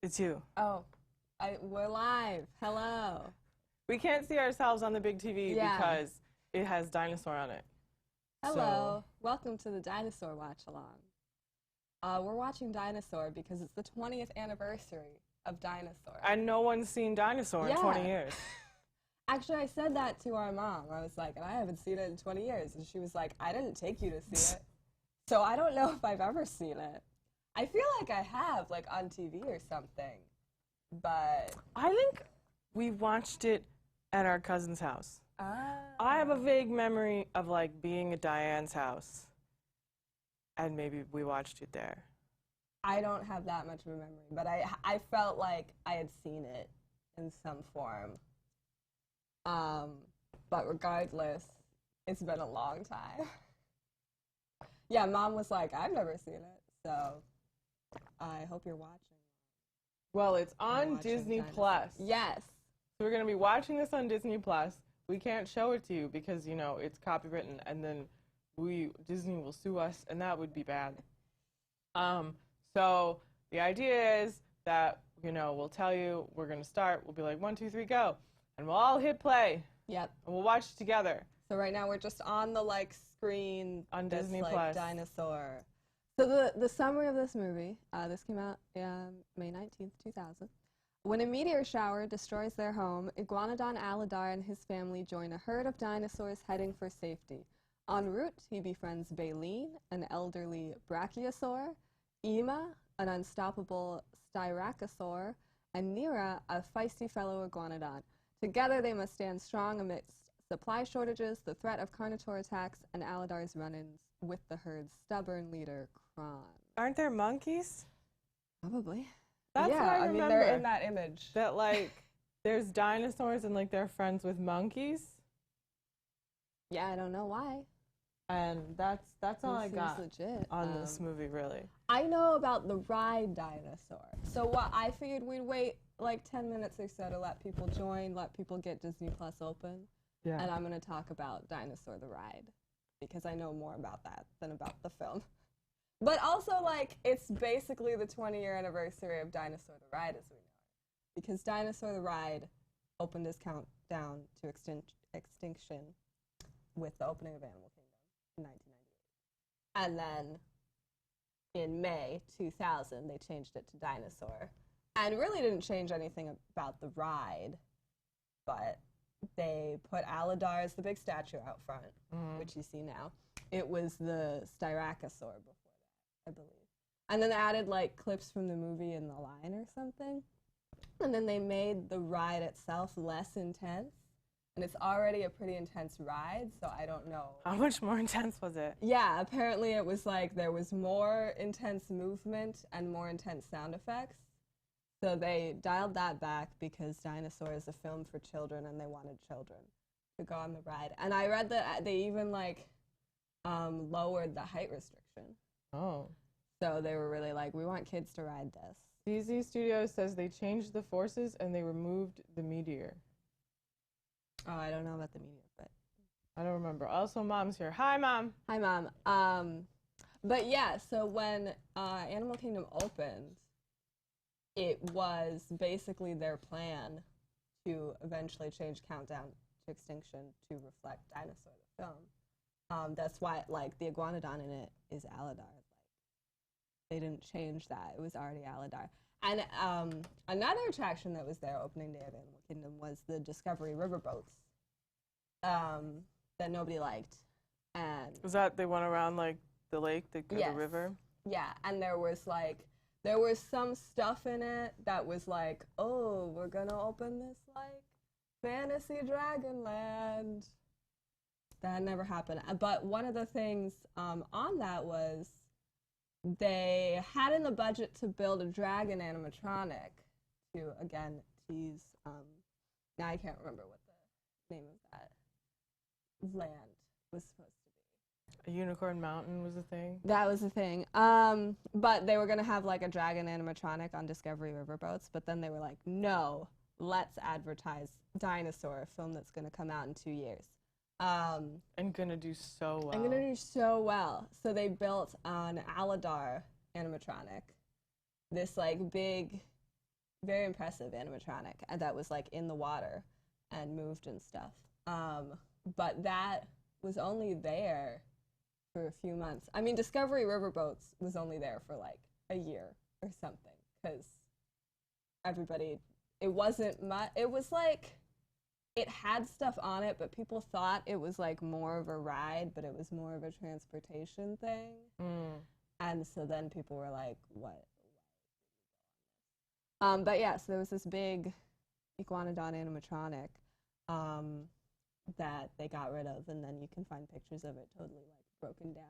It's you. Oh, we're live. Hello. We can't see ourselves on the big TV Yeah. because it has dinosaur on it. Hello. Welcome to the Dinosaur Watch Along. We're watching Dinosaur because it's the 20th anniversary of Dinosaur. And no one's seen Dinosaur in 20 years. Actually, I said that to our mom. I was like, and I haven't seen it in 20 years. And she was like, I didn't take you to see it. So I don't know if I've ever seen it. I feel like I have, like on TV or something. But I think we watched it at our cousin's house. I have a vague memory of like being at Diane's house, and maybe we watched it there. I don't have that much of a memory, but I felt like I had seen it in some form. But regardless, it's been a long time. Yeah, Mom was like, I've never seen it, so I hope you're watching. Well, it's on Disney Plus. Yes. So we're going to be watching this on Disney Plus. We can't show it to you because, you know, it's copywritten, and then Disney will sue us, and that would be bad. So the idea is that, you know, we'll tell you we're going to start. We'll be like, 1, 2, 3, go. And we'll all hit play. Yep. And we'll watch it together. So right now we're just on the, like, screen. On Disney like, Plus. Dinosaur. So the summary of this movie, this came out May 19th, 2000. When a meteor shower destroys their home, Iguanodon Aladar and his family join a herd of dinosaurs heading for safety. En route, he befriends Baleen, an elderly brachiosaur, Ema, an unstoppable styracosaur, and Nira, a feisty fellow iguanodon. Together, they must stand strong amidst supply shortages, the threat of carnivore attacks, and Aladar's run-ins with the herd's stubborn leader, Kron. Aren't there monkeys? Probably. That's what I remember. mean, they're in that image. That, like, there's dinosaurs and, like, they're friends with monkeys. Yeah, I don't know why. And that's all I got legit. on this movie, really. I know about the ride dinosaur. So what I figured we'd wait like 10 minutes or so to let people join, let people get Disney Plus open. Yeah. And I'm going to talk about Dinosaur the Ride because I know more about that than about the film. But also, like, it's basically the 20-year anniversary of Dinosaur the Ride as we know it. Because Dinosaur the Ride opened his countdown to extinction with the opening of Animal Kingdom in 1998. And then in May 2000, they changed it to Dinosaur. And really didn't change anything about the ride, but they put Aladar as the big statue out front, which you see now. It was the Styracosaur before that, I believe. And then they added, like, clips from the movie in the line or something. And then they made the ride itself less intense. And it's already a pretty intense ride, so I don't know. How much more intense was it? Yeah, apparently it was like there was more intense movement and more intense sound effects. So they dialed that back because Dinosaur is a film for children and they wanted children to go on the ride. And I read that they even, like, lowered the height restriction. Oh. So they were really like, we want kids to ride this. DZ Studios says they changed the forces and they removed the meteor. Oh, I don't know about the meteor, but I don't remember. Also, Mom's here. Hi, Mom. Hi, Mom. But yeah, so when Animal Kingdom opened, it was basically their plan to eventually change Countdown to Extinction to reflect Dinosaur the film. That's why, like, the iguanodon in it is Aladar. Like, they didn't change that. It was already Aladar. And another attraction that was there opening day of Animal Kingdom was the Discovery Riverboats that nobody liked. And Was that they went around, like, the lake, the river? Yeah, and there was some stuff in it that was like, oh, we're gonna open this, like, fantasy Dragonland. That never happened. But one of the things on that was they had in the budget to build a dragon animatronic to, again, tease, now I can't remember what the name of that land was supposed to be. A Unicorn Mountain was a thing? That was the thing. But they were going to have, like, a dragon animatronic on Discovery Riverboats, but then they were like, no, let's advertise Dinosaur, a film that's going to come out in 2 years. And gonna do so well. I'm gonna do so well. So they built an Aladar animatronic, this, like, big very impressive animatronic that was like in the water and moved and stuff. But that was only there for a few months. I mean, Discovery Riverboats was only there for like a year or something because everybody, it wasn't much. It was like, it had stuff on it, but people thought it was like more of a ride, but it was more of a transportation thing. And so then people were like, what? But yeah, so there was this big Iguanodon animatronic that they got rid of, and then you can find pictures of it totally like broken down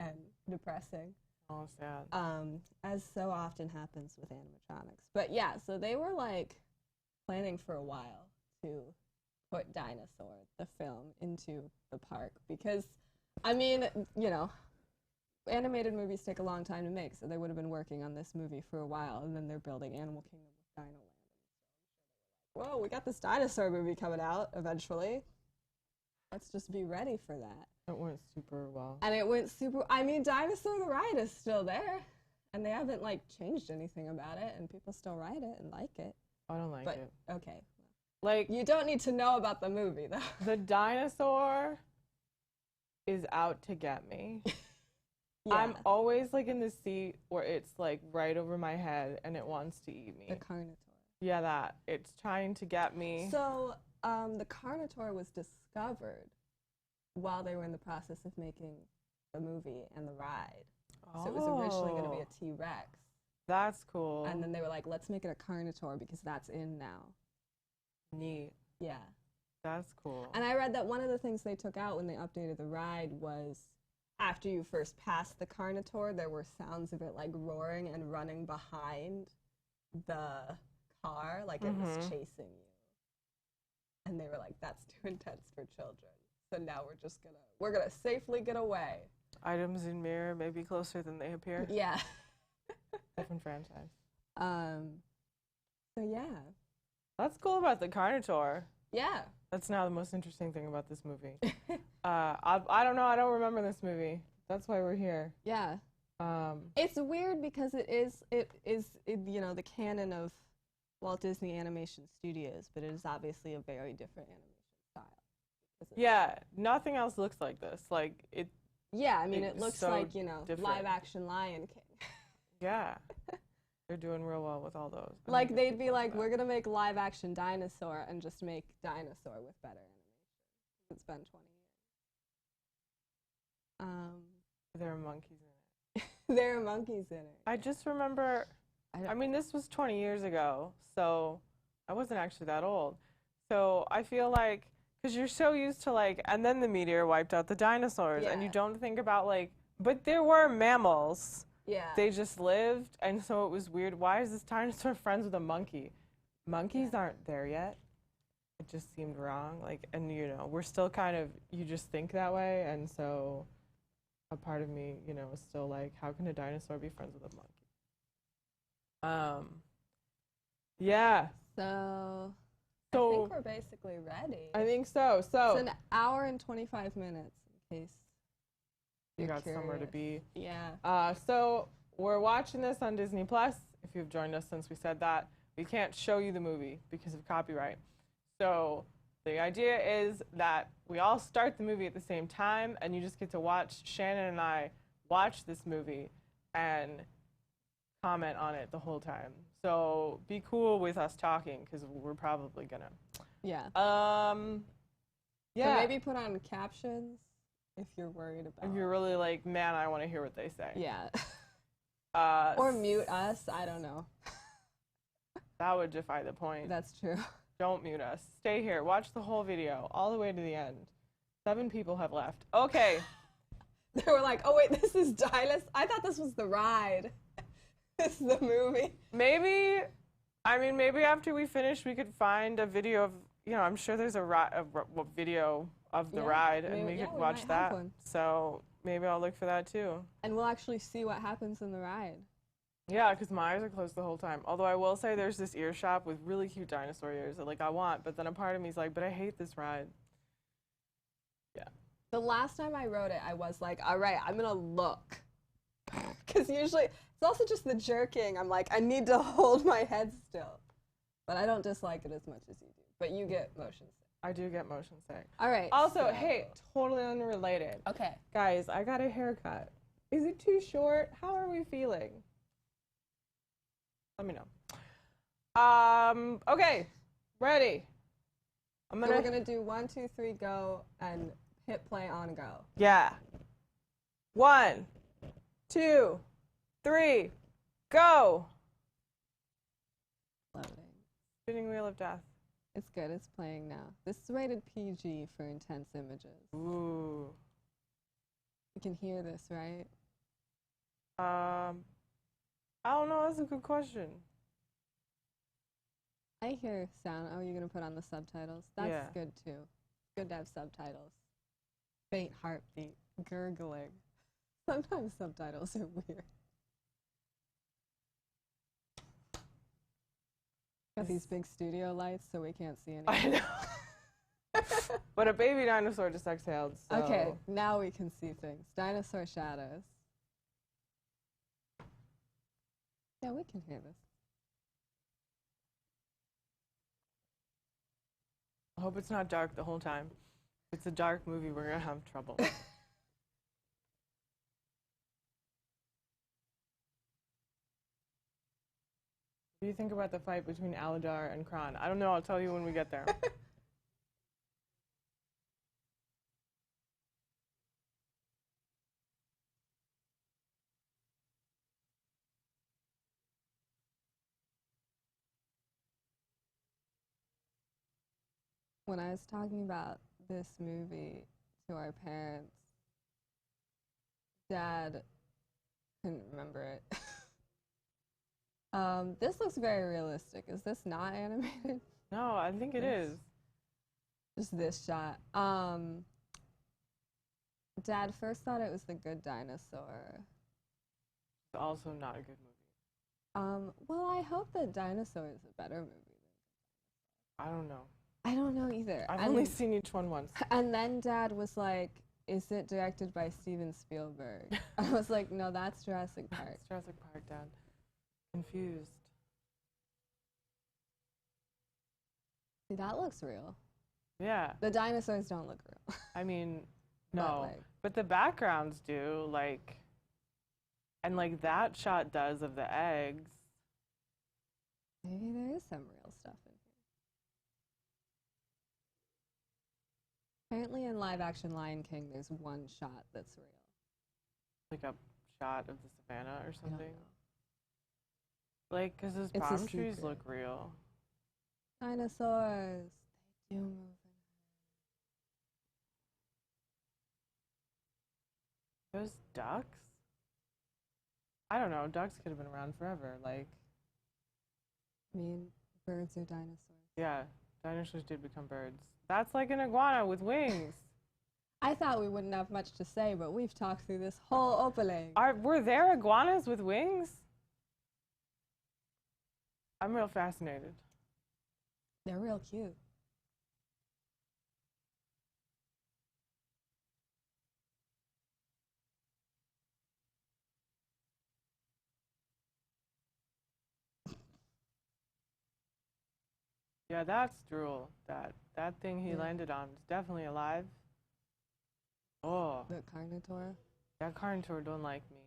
and depressing. Oh, sad. As so often happens with animatronics. But yeah, so they were like planning for a while to put Dinosaur, the film, into the park because, I mean, you know, animated movies take a long time to make, so they would have been working on this movie for a while, and then they're building Animal Kingdom with Dino Land. Whoa, we got this dinosaur movie coming out eventually. Let's just be ready for that. It went super well. And it went super, I mean, Dinosaur the Ride is still there, and they haven't, like, changed anything about it, and people still ride it and like it. I don't like it. Okay. Like, you don't need to know about the movie, though. The dinosaur is out to get me. Yeah. I'm always, like, in the seat where it's, like, right over my head, and it wants to eat me. The Carnotaur. Yeah, that. It's trying to get me. So, the Carnotaur was discovered while they were in the process of making the movie and the ride. Oh. So it was originally going to be a T-Rex. That's cool. And then they were like, let's make it a Carnotaur because that's in now. Neat. Yeah. That's cool. And I read that one of the things they took out when they updated the ride was after you first passed the Carnotaur, there were sounds of it like roaring and running behind the car, like it was chasing you. And they were like, that's too intense for children. So now we're gonna safely get away. Items in mirror may be closer than they appear. Yeah. Different franchise. So yeah. That's cool about the Carnotaur. Yeah. That's now the most interesting thing about this movie. I don't know. I don't remember this movie. That's why we're here. Yeah. It's weird because it is you know, the canon of Walt Disney Animation Studios, but it is obviously a very different animation style. Yeah, nothing else looks like this. Like it. Yeah, I mean, it looks so like, you know, different. live action Lion King. Yeah. They're doing real well with all those. Like, they'd be like, we're going to make live action Dinosaur and just make Dinosaur with better animation. It's been 20 years. There are monkeys in it. There are monkeys in it. I just remember, I mean, this was 20 years ago, so I wasn't actually that old. So I feel like, because you're so used to, like, and then the meteor wiped out the dinosaurs, and you don't think about, like, but there were mammals. Yeah. They just lived, and so it was weird. Why is this dinosaur friends with a monkey? Monkeys aren't there yet. It just seemed wrong. Like, and you know, we're still kind of, you just think that way, and so a part of me, you know, is still like, how can a dinosaur be friends with a monkey? Yeah. So I think we're basically ready. I think so. So it's an hour and 25 minutes, in case you got curious. somewhere to be. Yeah. So we're watching this on Disney Plus. If you've joined us since we said that, we can't show you the movie because of copyright. So the idea is that we all start the movie at the same time, and you just get to watch Shannon and I watch this movie and comment on it the whole time. So be cool with us talking because we're probably gonna. Yeah. Yeah. So maybe put on captions. If you're worried about. If you're really like, man, I want to hear what they say. Yeah. Or mute us. I don't know. That would defy the point. That's true. Don't mute us. Stay here. Watch the whole video all the way to the end. 7 people have left. Okay. They were like, oh, wait, this is Dinosaur. I thought this was the ride. This is the movie. Maybe, I mean, maybe after we finish, we could find a video of, you know, I'm sure there's a video of the ride, and we could watch that. So maybe I'll look for that too. And we'll actually see what happens in the ride. Yeah, because my eyes are closed the whole time. Although I will say there's this ear shop with really cute dinosaur ears that like I want, but then a part of me is like, but I hate this ride. Yeah. The last time I rode it, I was like, all right, I'm going to look. Because usually, it's also just the jerking. I'm like, I need to hold my head still. But I don't dislike it as much as you do. But you get motion sick. I do get motion sick. All right. Also, so- hey, totally unrelated. Okay. Guys, I got a haircut. Is it too short? How are we feeling? Let me know. Okay, ready. So we're gonna do 1, 2, 3, go, and hit play on go. Yeah. 1, 2, 3, go. Loading. Spinning wheel of death. It's good. It's playing now. This is rated PG for intense images. Ooh. You can hear this, right? I don't know. That's a good question. I hear sound. Oh, you're gonna put on the subtitles. That's Yeah. good too. It's good to have subtitles. Faint heartbeat, gurgling. Sometimes subtitles are weird. Got these big studio lights, so we can't see anything. I know. But a baby dinosaur just exhaled. So. Okay, now we can see things. Dinosaur shadows. Yeah, we can hear this. I hope it's not dark the whole time. If it's a dark movie, we're gonna have trouble. What do you think about the fight between Aladar and Kron? I don't know. I'll tell you when we get there. When I was talking about this movie to our parents, Dad couldn't remember it. This looks very realistic. Is this not animated? No, I think it is. Just this shot. Dad first thought it was The Good Dinosaur. It's also not a good movie. Well, I hope that Dinosaur is a better movie. I don't know. I don't know either. I've only seen each one once. And then Dad was like, is it directed by Steven Spielberg? I was like, no, that's Jurassic Park. It's Jurassic Park, Dad. Confused. See, that looks real. Yeah. The dinosaurs don't look real. I mean, But, no. like- But the backgrounds do, like, and like that shot does of the eggs. Maybe there is some real stuff in here. Apparently in live action Lion King, there's one shot that's real. Like a shot of the savannah or I don't something. know. Like, because those It's a palm trees secret. look real. Dinosaurs, they do move. Those ducks? I don't know. Ducks could have been around forever. Like, I mean, birds are dinosaurs. yeah, dinosaurs did become birds. That's like an iguana with wings. I thought we wouldn't have much to say, but we've talked through this whole opening. Were there iguanas with wings? I'm real fascinated. They're real cute. Yeah, that's drool. That thing he Yeah. landed on is definitely alive. Oh, The Carnotaur. that Carnotaur don't like me.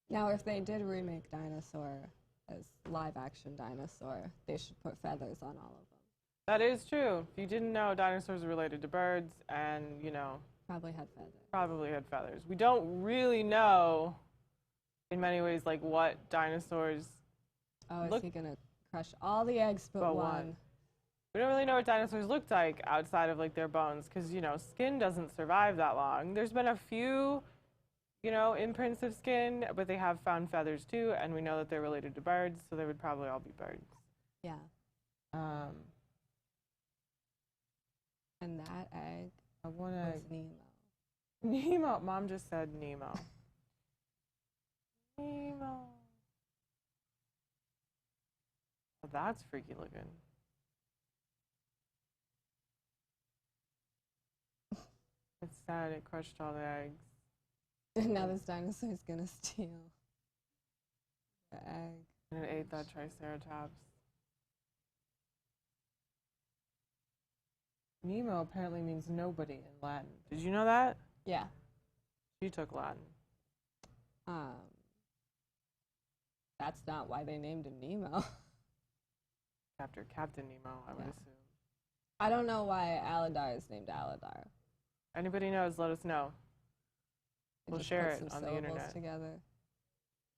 Now, if they did remake Dinosaur as live-action Dinosaur, they should put feathers on all of them. That is true. If you didn't know, dinosaurs are related to birds and, you know, Probably had feathers. probably had feathers. We don't really know, in many ways, like what dinosaurs. Oh, is Look- he gonna crush all the eggs but But one? one. We don't really know what dinosaurs looked like outside of like their bones, because you know, skin doesn't survive that long. There's been a few, you know, imprints of skin, but they have found feathers too, and we know that they're related to birds, so they would probably all be birds. Yeah. And that egg I want was to. Nemo. Nemo. Mom just said Nemo. Nemo. That's freaky looking. It's sad it crushed all the eggs. And now this dinosaur's gonna steal the egg. And it ate that Triceratops. Nemo apparently means nobody in Latin. Did you know that? Yeah. She took Latin. That's not why they named him Nemo. After Captain Nemo, I would assume. I don't know why Aladar is named Aladar. Anybody knows, let us know. We'll share it on the internet. Together.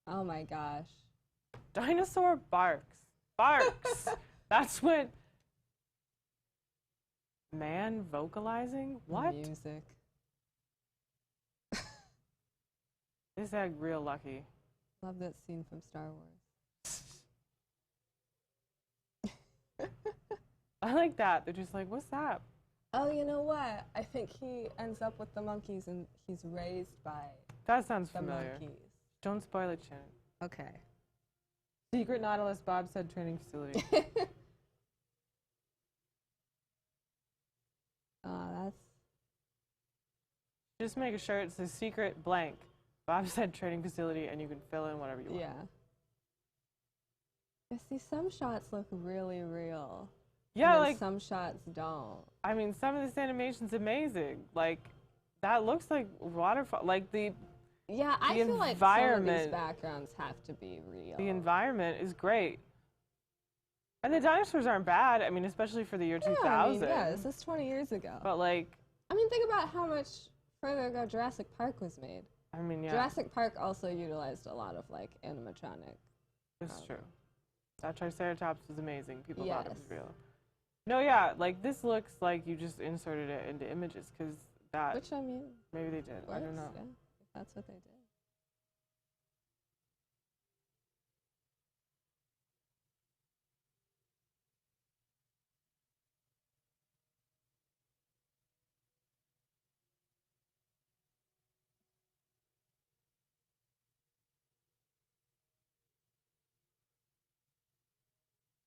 Oh my gosh. Dinosaur barks. Barks! That's what... Man vocalizing? What? Music. This egg real lucky. Love that scene from Star Wars. I like that. They're just like, what's that? Oh, you know what? I think he ends up with the monkeys and he's raised by That sounds the familiar. monkeys. Don't spoil it, Shannon. Okay. Secret Nautilus bobsled training facility. That's... Just make sure it's a secret blank bobsled training facility and you can fill in whatever you want. Yeah. I see some shots look really real. Yeah, and like some shots don't. I mean, some of this animation's amazing. Like that looks like waterfall. Like the I feel like some of these backgrounds have to be real. The environment is great. And the dinosaurs aren't bad. I mean, especially for the year 2000. I mean, yeah, this is 20 years ago. But like, I mean, think about how much further ago Jurassic Park was made. I mean, yeah. Jurassic Park also utilized a lot of like animatronic. It's true. That Triceratops was amazing. People thought it was Yes. real. No, yeah, like this looks like you just inserted it into images because that. Which I mean, maybe they did. I don't know. Yeah, that's what they did.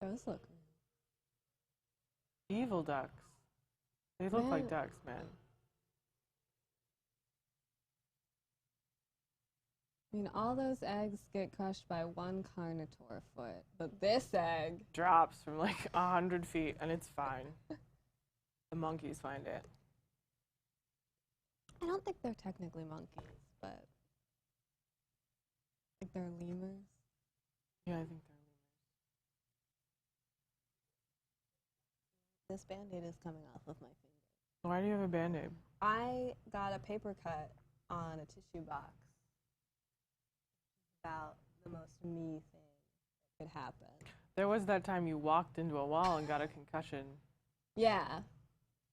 Those look Evil ducks. They look like ducks, man. I mean, all those eggs get crushed by one carnotaur foot, but this egg Drops from like 100 feet and it's fine. The monkeys find it. I don't think they're technically monkeys, but like they're lemurs. Yeah, I think they're. This band-aid is coming off of my finger. Why do you have a band-aid? I got a paper cut on a tissue box about the most me thing that could happen. There was that time you walked into a wall and got a concussion. Yeah,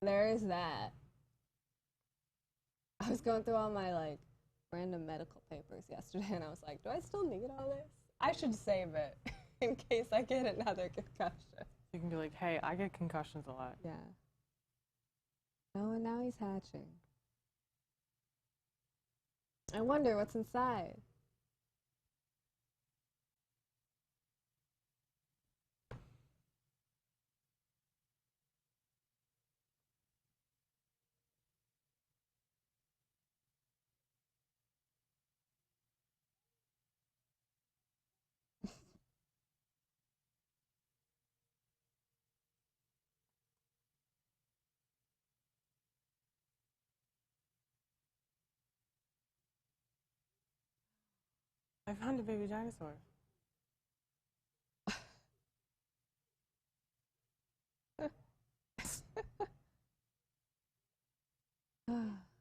there is that. I was going through all my like random medical papers yesterday and I was like, do I still need all this? I should save it in case I get another concussion. You can be like, hey, I get concussions a lot. Yeah. Oh, and now he's hatching. I wonder what's inside. I found a baby dinosaur.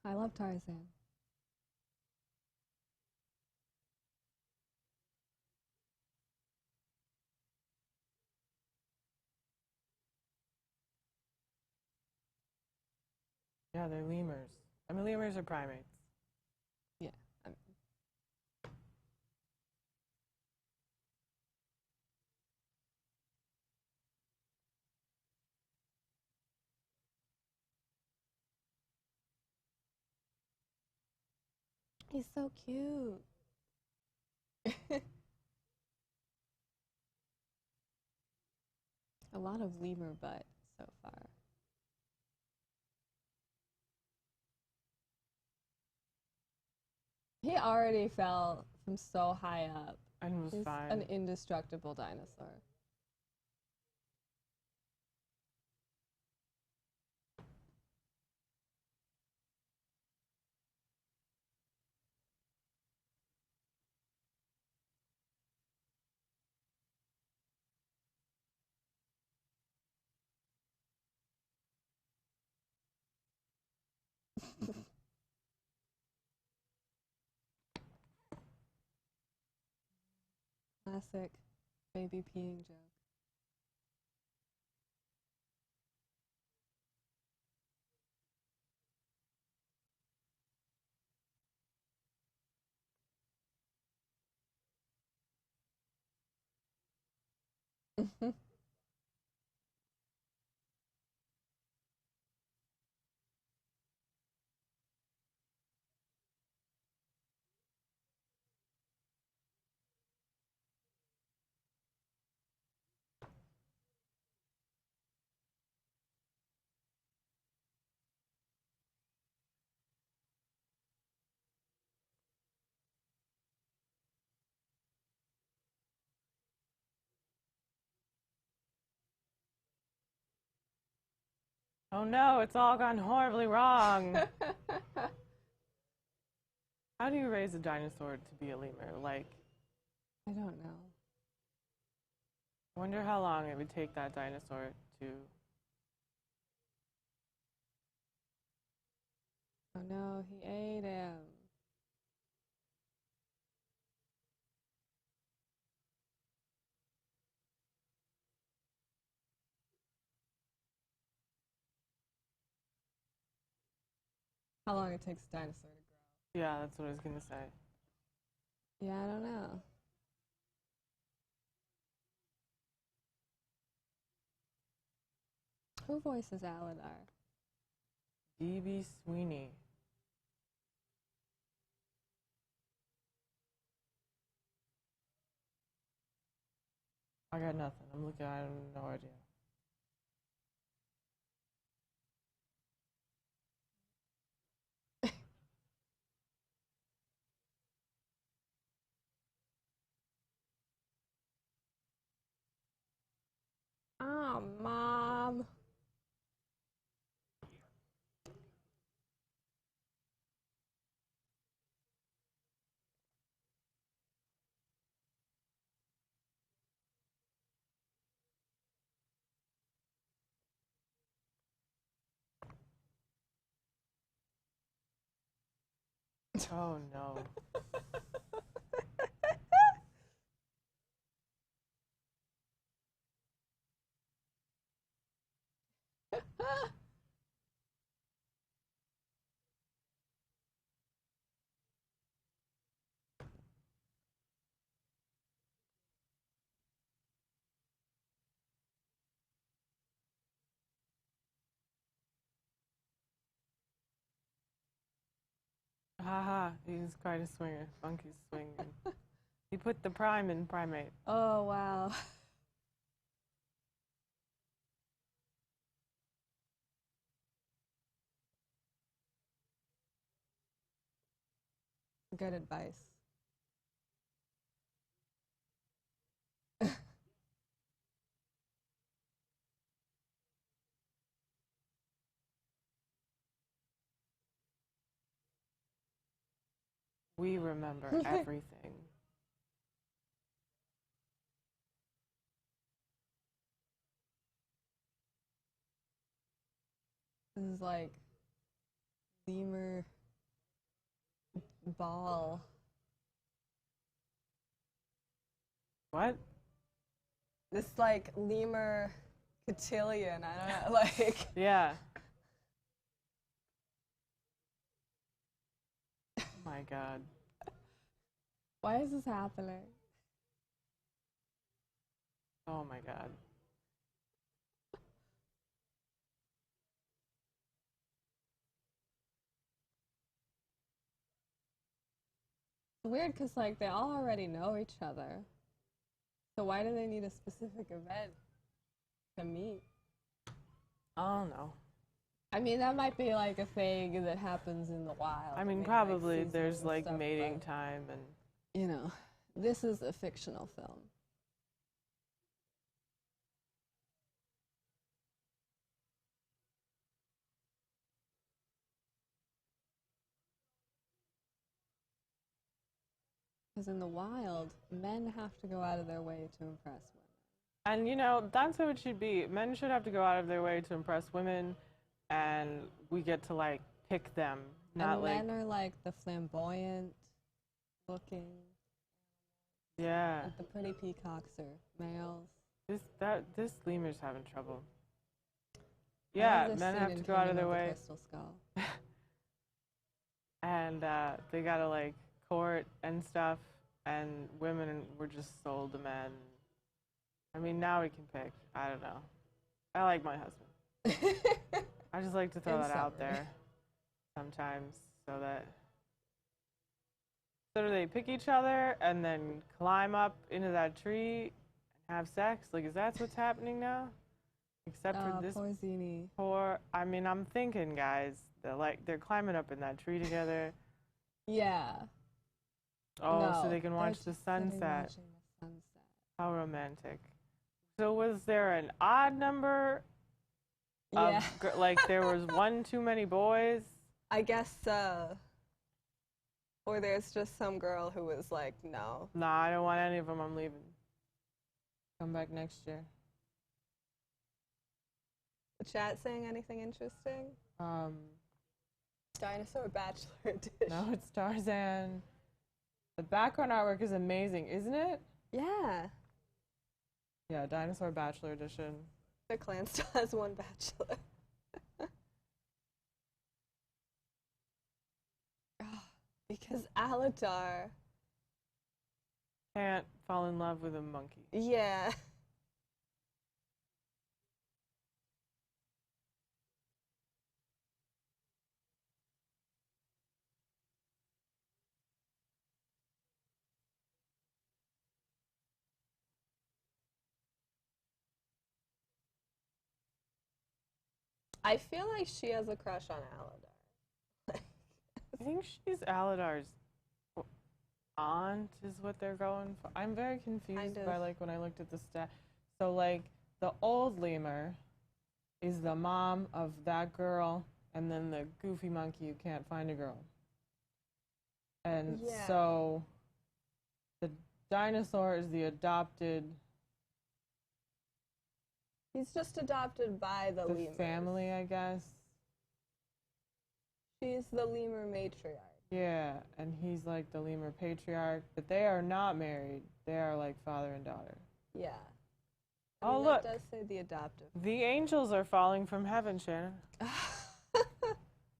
I love Tarzan. Yeah, they're lemurs. I mean, lemurs are primates. Yeah. He's so cute. lot of lemur butt so far. He already fell from so high up. And was He's fine. an indestructible dinosaur. Classic baby peeing joke. Oh no, it's all gone horribly wrong. How do you raise a dinosaur to be a lemur? Like, I don't know. I wonder how long it would take that dinosaur to... Oh no, he ate him. How long it takes a dinosaur to grow. Yeah, that's what I was gonna say. Yeah, I don't know. Who voices Aladar? D.B. Sweeney. I got nothing. I'm looking, I have no idea. Oh, Mom. Oh no. Haha, he's quite a swinger. Funky's swinging. He put the prime in primate. Oh, wow. Good advice. We remember everything. This is like lemur ball. What? This like lemur cotillion. I don't know. Like. Yeah. Oh my god. Why is this happening? Oh my god. Weird, because like they all already know each other. So why do they need a specific event? to meet. I don't know. I mean, that might be like a thing that happens in the wild. I mean, maybe, probably like, there's seasons like and stuff, mating but, time and. you know, this is a fictional film. Because in the wild, men have to go out of their way to impress women. And you know, that's how it should be. Men should have to go out of their way to impress women, and we get to like pick them, not and like. men are like the flamboyant looking. Yeah. Like the pretty peacocks are males. This lemur's having trouble. I Yeah, love this men scene have in to go out of Kingdom their the way, Crystal Skull. and they gotta like court and stuff, and women were just sold to men. I mean, now we can pick. I don't know. I like my husband. I just like to throw In that out summary. there sometimes, so that. So do they pick each other and then climb up into that tree and have sex? Like, is that what's happening now? Except for this Poor Zini. poor. I mean, I'm thinking, guys, they're climbing up in that tree together. Yeah. Oh, No, so they can they're watch the just sitting sunset. watching the sunset. How romantic. So was there an odd number of, Yeah. like, there was one too many boys? I guess so. Or there's just some girl who was like, no. Nah, I don't want any of them. I'm leaving. Come back next year. The chat saying anything interesting? Dinosaur Bachelor Edition. No, it's Tarzan. The background artwork is amazing, isn't it? Yeah. Yeah, Dinosaur Bachelor Edition. The clan still has one bachelor. Because Aladar. Can't fall in love with a monkey. Yeah. I feel like she has a crush on Aladar. I think she's Aladar's aunt is what they're going for. I'm very confused Kind of. by like when I looked at the stat. So like the old lemur is the mom of that girl, and then the goofy monkey who can't find a girl. And Yeah. so the dinosaur is the adopted He's just adopted by the lemurs. family, I guess. She's the lemur matriarch. Yeah, and he's like the lemur patriarch, but they are not married. They are like father and daughter. Yeah. Oh, That look. does say the adoptive. The angels are falling from heaven, Shannon.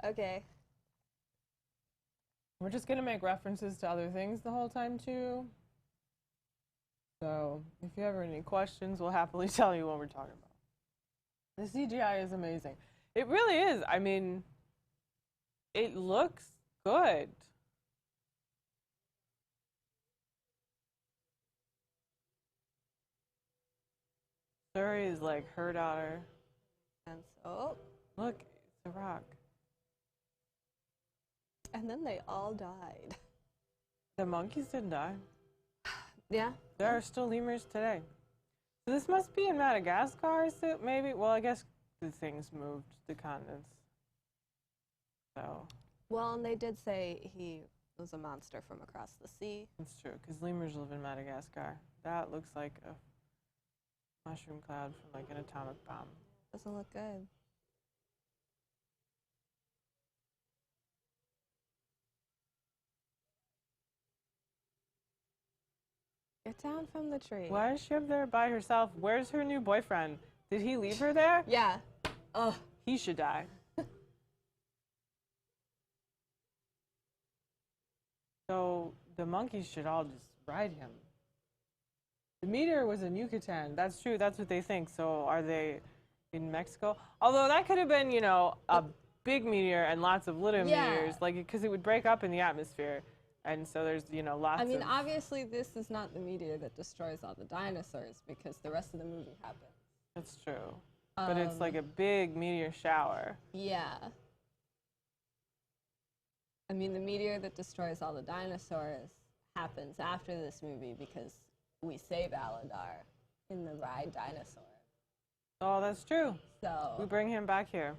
Okay. We're just going to make references to other things the whole time, too. So, if you have any questions, we'll happily tell you what we're talking about. The CGI is amazing. It really is. I mean, it looks good. Suri is like her daughter. And so, Look, it's a rock. and then they all died. The monkeys didn't die. Yeah. There are still lemurs today. So this must be in Madagascar, so maybe? Well, I guess the things moved the continents. So Well, and they did say he was a monster from across the sea. it's true, because lemurs live in Madagascar. That looks like a mushroom cloud from like an atomic bomb. Doesn't look good. Get down from the tree. Why is she up there by herself? Where's her new boyfriend? Did he leave her there? Yeah. Ugh. He should die. So the monkeys should all just ride him. The meteor was in Yucatan. That's true. That's what they think. So are they in Mexico? Although that could have been, you know, a big meteor and lots of little Yeah. meteors, like because it would break up in the atmosphere, and so there's, you know, lots. I mean, of... obviously, this is not the meteor that destroys all the dinosaurs because the rest of the movie happens That's true. But it's like a big meteor shower. Yeah. I mean, the meteor that destroys all the dinosaurs happens after this movie because we save Aladar in the Ride Dinosaur. Oh, that's true. So we bring him back here.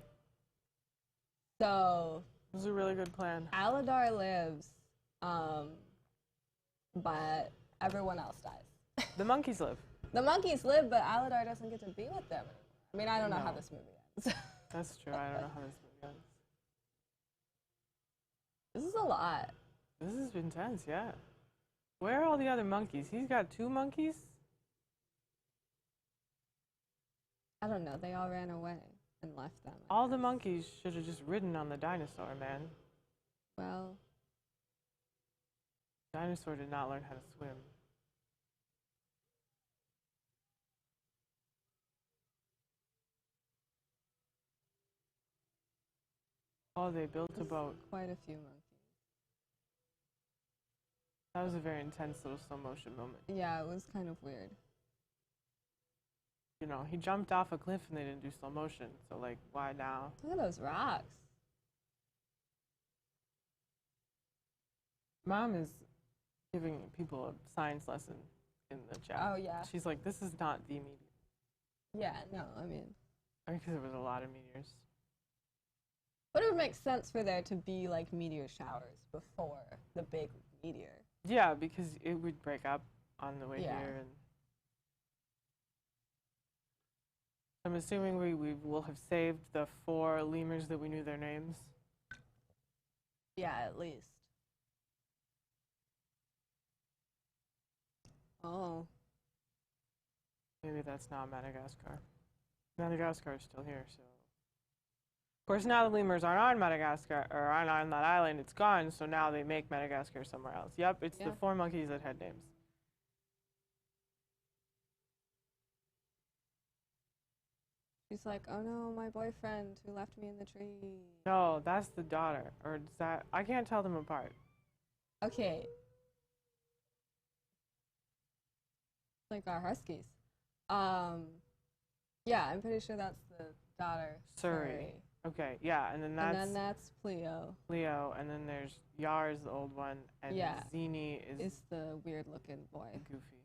So this is a really good plan. Aladar lives, but everyone else dies. The monkeys live. The monkeys live, but Aladar doesn't get to be with them anymore. I mean, I don't know how this movie ends. That's true. I don't know how this movie ends. This is a lot. This is intense, yeah. Where are all the other monkeys? He's got 2 monkeys? I don't know. They all ran away and left them. All the monkeys should have just ridden on the dinosaur, man. Well, dinosaur did not learn how to swim. Oh, they built a boat. Quite a few monkeys. That was a very intense little slow motion moment. Yeah, it was kind of weird. You know, he jumped off a cliff and they didn't do slow motion. So, like, why now? Look at those rocks. Mom is giving people a science lesson in the chat. Oh, yeah. She's like, this is not the meteor. Yeah, no, I mean. Because there was a lot of meteors. But it would make sense for there to be, like, meteor showers before the big meteor. Yeah, because it would break up on the way here. And I'm assuming we will have saved the 4 lemurs that we knew their names. Yeah, at least. Oh. Maybe that's not Madagascar. Madagascar is still here, so. Of course, now the lemurs aren't on Madagascar, or aren't on that island. It's gone, so now they make Madagascar somewhere else. Yep, it's the 4 monkeys that had names. She's like, oh no, my boyfriend who left me in the tree. No, that's the daughter. Or is that... I can't tell them apart. Okay. Like our huskies. Yeah, I'm pretty sure that's the daughter. Surrey. Okay, yeah, and then that's Pleo. Leo, and then there's Yar's the old one, and Zini is the weird-looking boy. Goofy.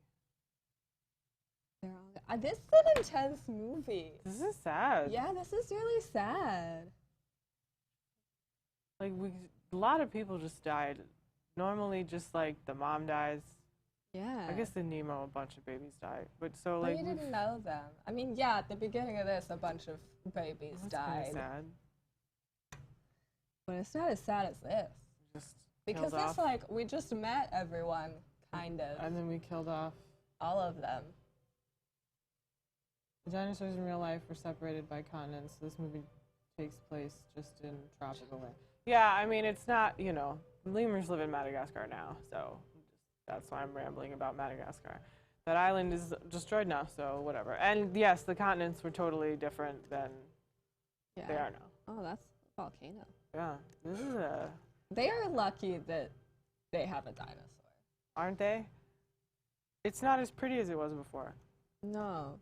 They're all. This is an intense movie. This is sad. Yeah, this is really sad. Like a lot of people just died. Normally, just like the mom dies. Yeah. I guess in Nemo, a bunch of babies died, but so but like. you didn't know them. I mean, yeah, at the beginning of this, a bunch of babies died. Sad. But it's not as sad as this. Just because this, like, we just met everyone, kind of. And then we killed off all of them. The dinosaurs in real life were separated by continents. So this movie takes place just in tropical land. Yeah, I mean, it's not, you know, lemurs live in Madagascar now, so that's why I'm rambling about Madagascar. That island is destroyed now, so whatever. And yes, the continents were totally different than they are now. Oh, that's a volcano. Yeah, this is a... They are lucky that they have a dinosaur. Aren't they? It's not as pretty as it was before. No.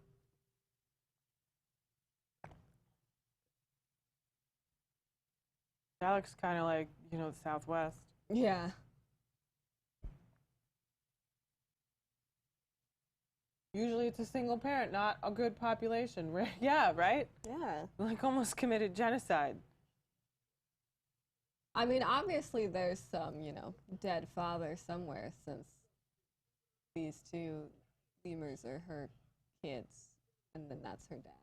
That looks kind of like, you know, the Southwest. Yeah. Usually it's a single parent, not a good population. Yeah, right? Yeah. Like almost committed genocide. I mean, obviously there's some, you know, dead father somewhere since these 2 lemurs are her kids, and then that's her dad.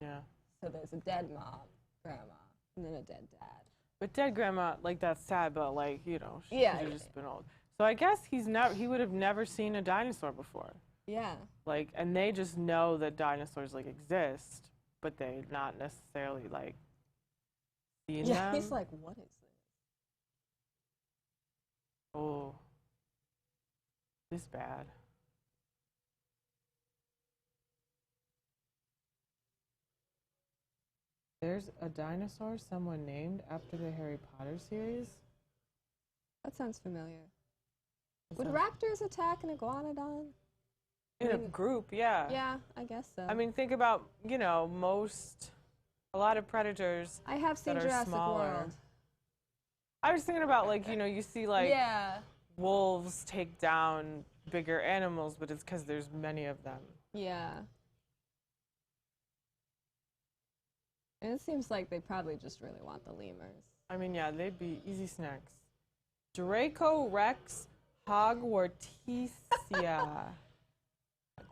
Yeah. So there's a dead mom, grandma, and then a dead dad. But dead grandma, like, that's sad, but, like, you know, she could have just been old. So I guess he would have never seen a dinosaur before. Yeah. Like, and they just know that dinosaurs, like, exist, but they not necessarily, like, seen them. Yeah, he's like, what is this? Oh. This bad. There's a dinosaur someone named after the Harry Potter series? That sounds familiar. Would raptors attack an iguanodon? In a group, yeah. Yeah, I guess so. I mean, think about, you know, a lot of predators I have seen that are Jurassic smaller. World. I was thinking about, like, you know, you see, like, Yeah. wolves take down bigger animals, but it's because there's many of them. Yeah. And it seems like they probably just really want the lemurs. I mean, yeah, they'd be easy snacks. Draco Rex Hogwartsia.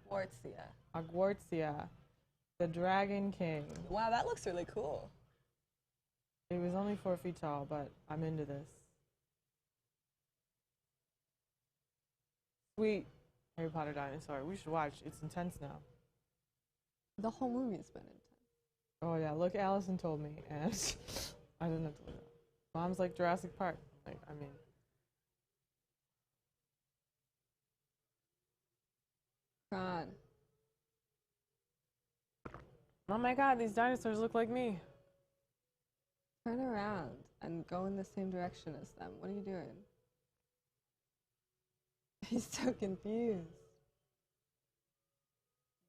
Hogwartsia. Hogwartsia. The Dragon King. Wow, that looks really cool. It was only 4 feet tall, but I'm into this. Sweet Harry Potter dinosaur. We should watch. It's intense now. The whole movie's been intense. Oh yeah, look, Allison told me, and I didn't have to look it up. Mom's like Jurassic Park. Like, I mean. Ron. Oh my God, these dinosaurs look like me. Turn around and go in the same direction as them. What are you doing? He's so confused.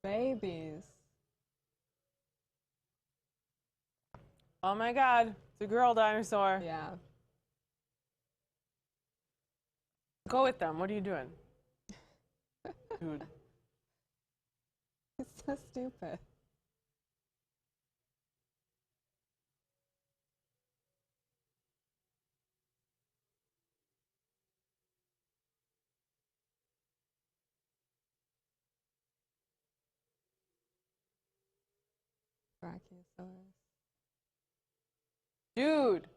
Babies. Oh my God, it's a girl dinosaur. Yeah. Go with them. What are you doing? Dude. It's so stupid. Brachiosaurus. Dude.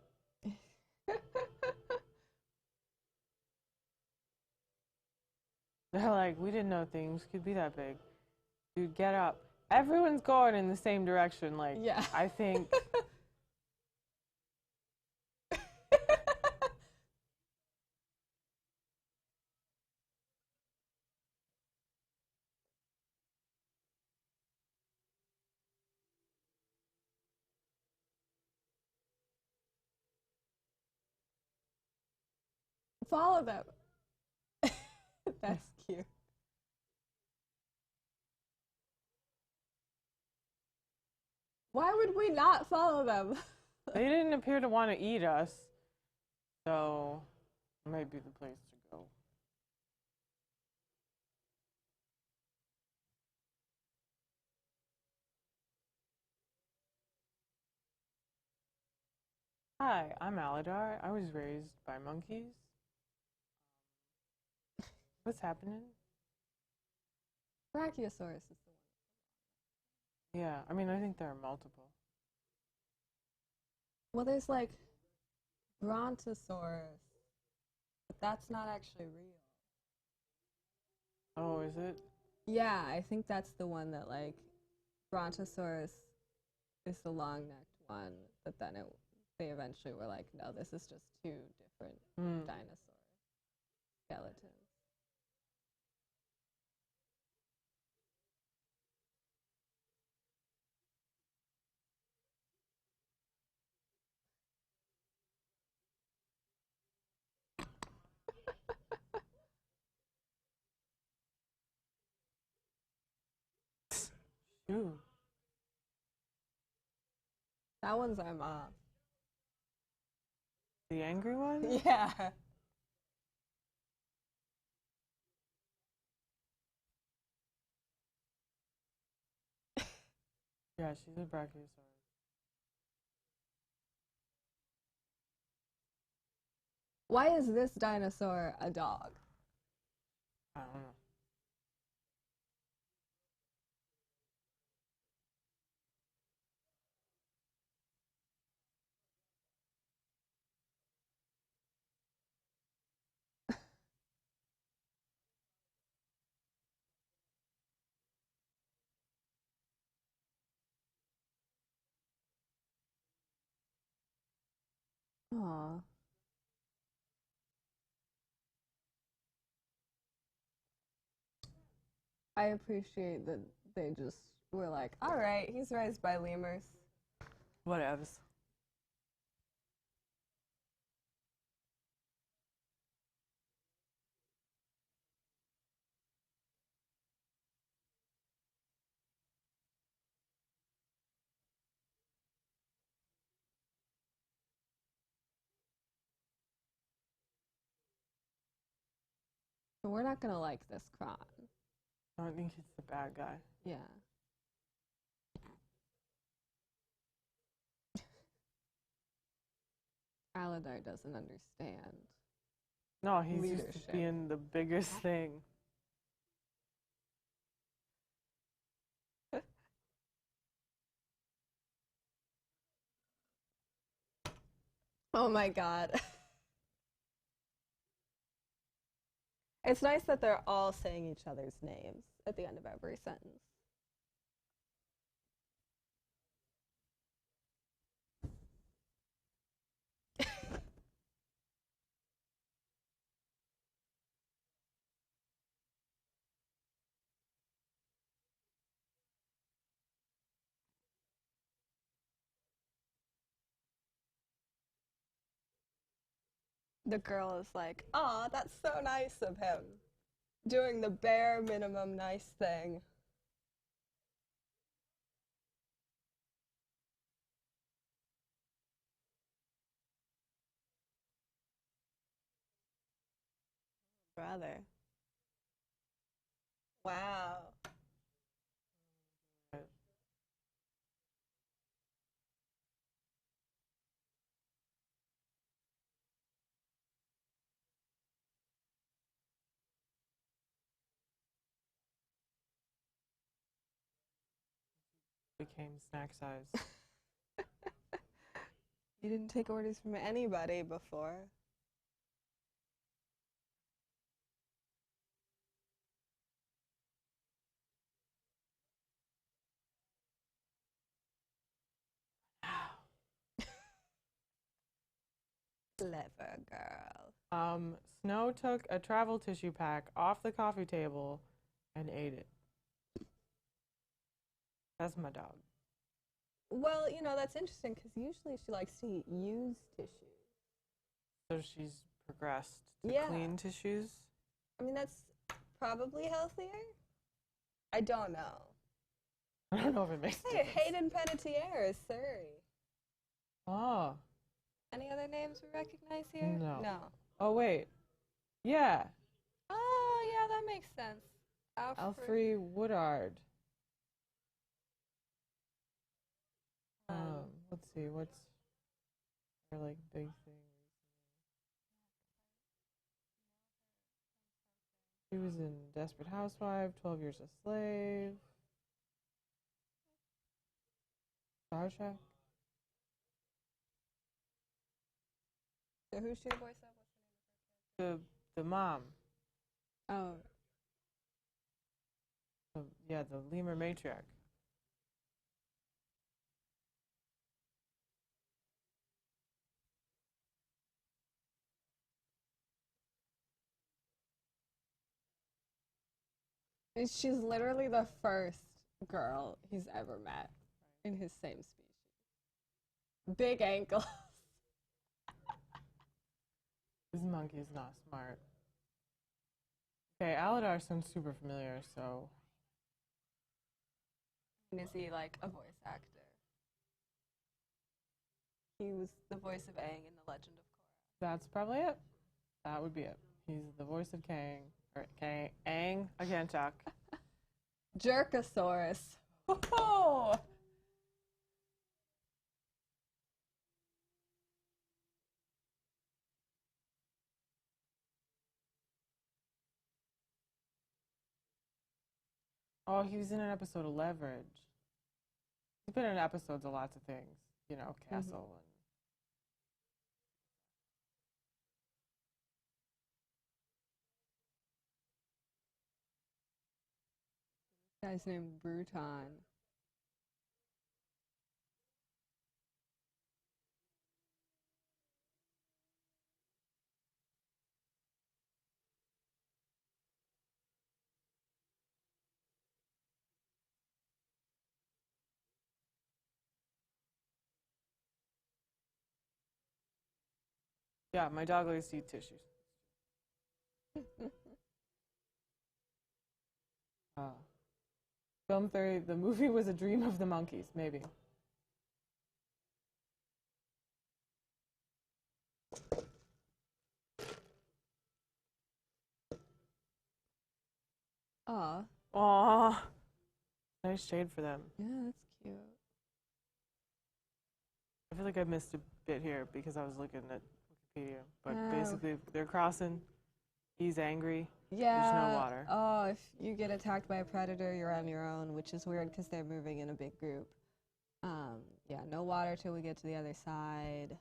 They're like, we didn't know things could be that big. Dude, get up. Everyone's going in the same direction. Like, Yeah. I think. Follow them. That's cute. Why would we not follow them? They didn't appear to want to eat us. So, it might be the place to go. Hi, I'm Aladar. I was raised by monkeys. What's happening? Brachiosaurus is the one. Yeah, I mean, I think there are multiple. Well, there's like Brontosaurus, but that's not actually real. Oh, is it? Yeah, I think that's the one that like Brontosaurus is the long-necked one, but then they eventually were like, no, this is just two different dinosaur skeletons. Ooh. That one's our mom. The angry one? Yeah. Yeah, she's a brachiosaurus. Why is this dinosaur a dog? I don't know. Aw. I appreciate that they just were like, all right, he's raised by lemurs. Whatevs. But we're not gonna like this Kron. I don't think he's the bad guy. Yeah. Aladar doesn't understand. No, he's used Leadership. to being the biggest thing. Oh my god. It's nice that they're all saying each other's names at the end of every sentence. The girl is like, "Aw, that's so nice of him. Doing the bare minimum nice thing." Brother. Wow. Became snack size. You didn't take orders from anybody before. Clever girl. Snow took a travel tissue pack off the coffee table and ate it. That's my dog. Well, you know, that's interesting because usually she likes to eat used tissue. So she's progressed to Yeah. clean tissues? I mean, that's probably healthier. I don't know. I don't know if it makes a Hey, difference. Hayden Panettiere is Surrey. Oh. Any other names we recognize here? No. No. Oh, wait. Yeah. Oh, yeah, that makes sense. Alfred Woodard. Let's see, what's her like big thing? She was in Desperate Housewife, 12 Years a Slave, Star Trek. So who's she the voice of? What's the name of The mom. her? Oh. Yeah, the lemur matriarch. She's literally the first girl he's ever met in his same species. Big ankles. This monkey's not smart. Okay, Aladar sounds super familiar, so. And is he like a voice actor? He was the voice of Aang in The Legend of Korra. That's probably it. That would be it. He's the voice of Kang. Or Kang. Aang. I can't talk. Jerkosaurus. Oh! Oh, he was in an episode of Leverage. He's been in episodes of lots of things. You know, Castle Guy's named Bruton. Yeah, my dog likes to eat tissues. Film theory, the movie was a dream of the monkeys, maybe. Aw. Aw. Nice shade for them. Yeah, that's cute. I feel like I missed a bit here because I was looking at Wikipedia. But Oh. basically, they're crossing. He's angry. Yeah. There's no water. Oh, if you get attacked by a predator, you're on your own, which is weird because they're moving in a big group. Yeah, no water till we get to the other side.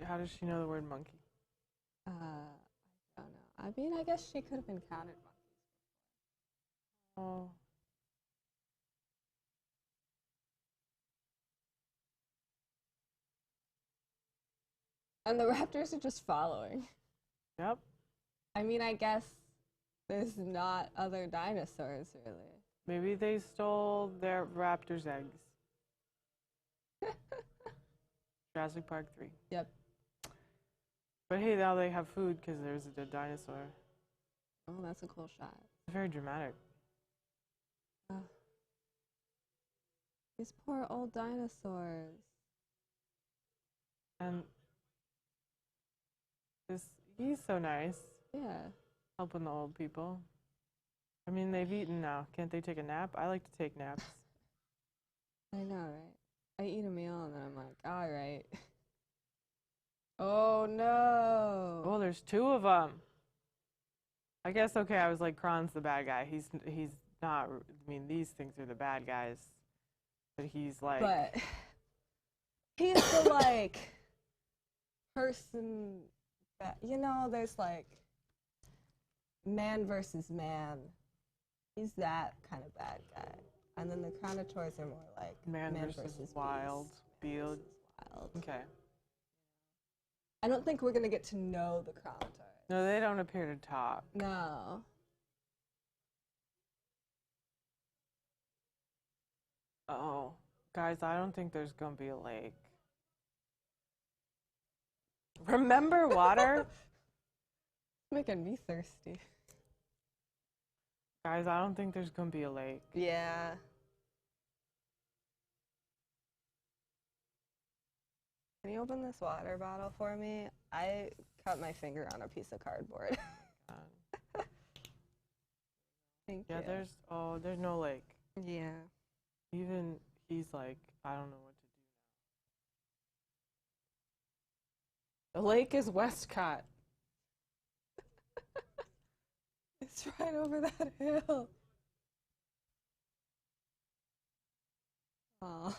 How does she know the word monkey? I don't know. I mean, I guess she could have encountered monkeys. Oh. And the raptors are just following. Yep. I mean, I guess there's not other dinosaurs, really. Maybe they stole their raptor's eggs. Jurassic Park 3. Yep. But hey, now they have food because there's a dead dinosaur. Oh, that's a cool shot. It's very dramatic. These poor old dinosaurs. And he's so nice, Yeah. helping the old people. I mean, they've eaten now. Can't they take a nap? I like to take naps. I know, right? I eat a meal and then I'm like, all right. Oh, no. Oh, there's two of them. I guess, okay, I was like, Kron's the bad guy. He's not, I mean, these things are the bad guys. But he's like... But he's the, like, person that, you know, there's, like, man versus man. He's that kind of bad guy. And then the Chronotors are more like Man versus wild. Wild. Okay. I don't think we're going to get to know the Chronotors. No, they don't appear to talk. No. Oh, guys, I don't think there's going to be a lake. Remember water? Making me thirsty. Guys, I don't think there's going to be a lake. Yeah. Can you open this water bottle for me? I cut my finger on a piece of cardboard. Thank you. Yeah, there's no lake. Yeah. Even he's like, I don't know what to do now. The lake is Westcott. It's right over that hill. Aw.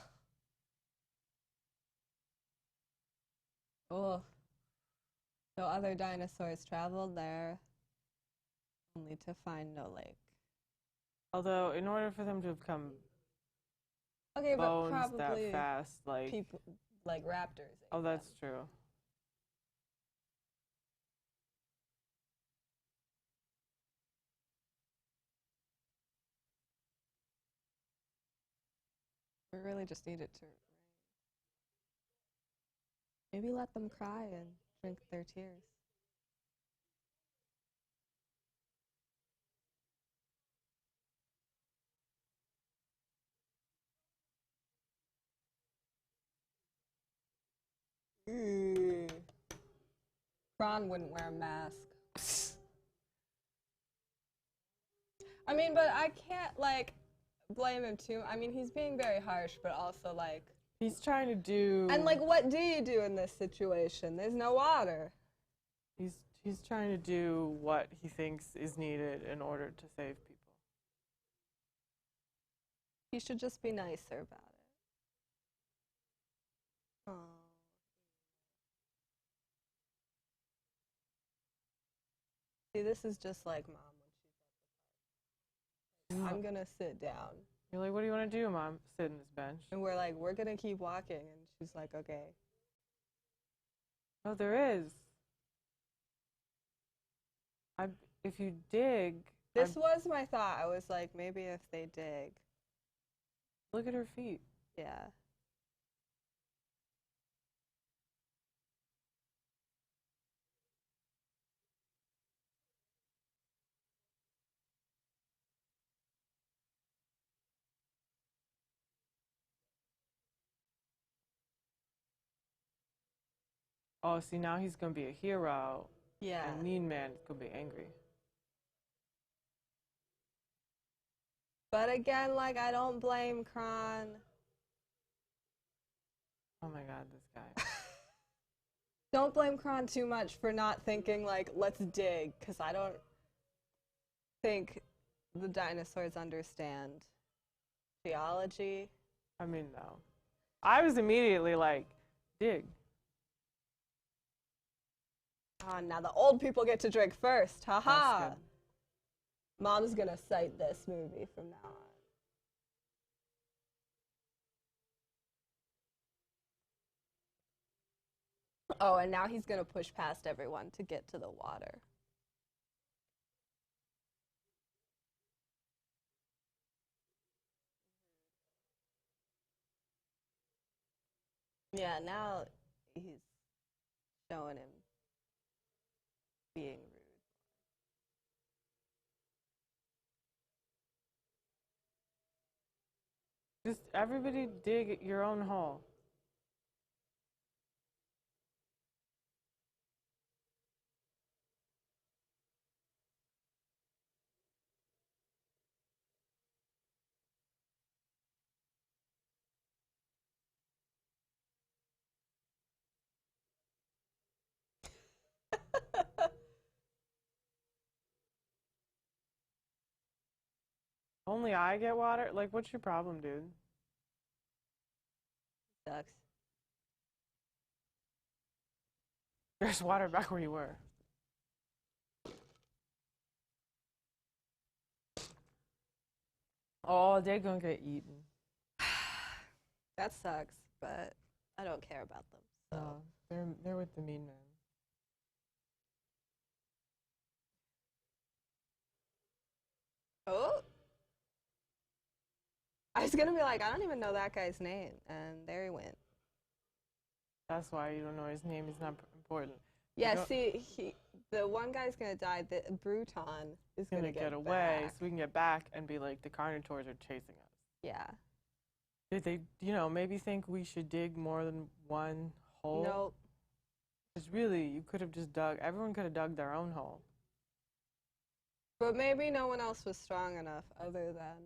Oh. So other dinosaurs traveled there only to find no lake. Although, in order for them to have come Okay, but bones probably that fast, like... people, like raptors. Oh, that's true. We really just need it to rain. Maybe let them cry and drink their tears. Ron wouldn't wear a mask. I mean, but I can't, like, blame him too. I mean, he's being very harsh, but also, like... He's trying to do... And, like, what do you do in this situation? There's no water. He's trying to do what he thinks is needed in order to save people. He should just be nicer about it. Aww. See, this is just like Mom when she's at the park. I'm gonna sit down. You're like, what do you want to do, Mom? Sit in this bench. And we're like, we're gonna keep walking. And she's like, okay. Oh, there is. If you dig... This was my thought. I was like, maybe if they dig. Look at her feet. Yeah. Oh, see, now he's gonna be a hero, Yeah. and Mean Man is gonna be angry. But again, like, I don't blame Kron. Oh my God, this guy. Don't blame Kron too much for not thinking, like, let's dig, because I don't think the dinosaurs understand theology. I mean, no. I was immediately like, dig. Ah, now the old people get to drink first. Haha. That's good. Mom's gonna cite this movie from now on. Oh, and now he's gonna push past everyone to get to the water. Yeah, now he's showing him being rude. Just everybody dig your own hole. Only I get water? Like, what's your problem, dude? Sucks. There's water back where you were. Oh, they're gonna get eaten. That sucks, but I don't care about them. So. No, they're with the Mean Man. Oh. I was gonna be like, I don't even know that guy's name, and there he went. That's why you don't know his name. He's not important. Yeah, see, the one guy's gonna die. The Bruton is gonna get away, so we can get back and be like, the Carnotaurs are chasing us. Yeah. Did they, maybe think we should dig more than one hole? Nope. Because really, you could have just dug. Everyone could have dug their own hole. But maybe no one else was strong enough other than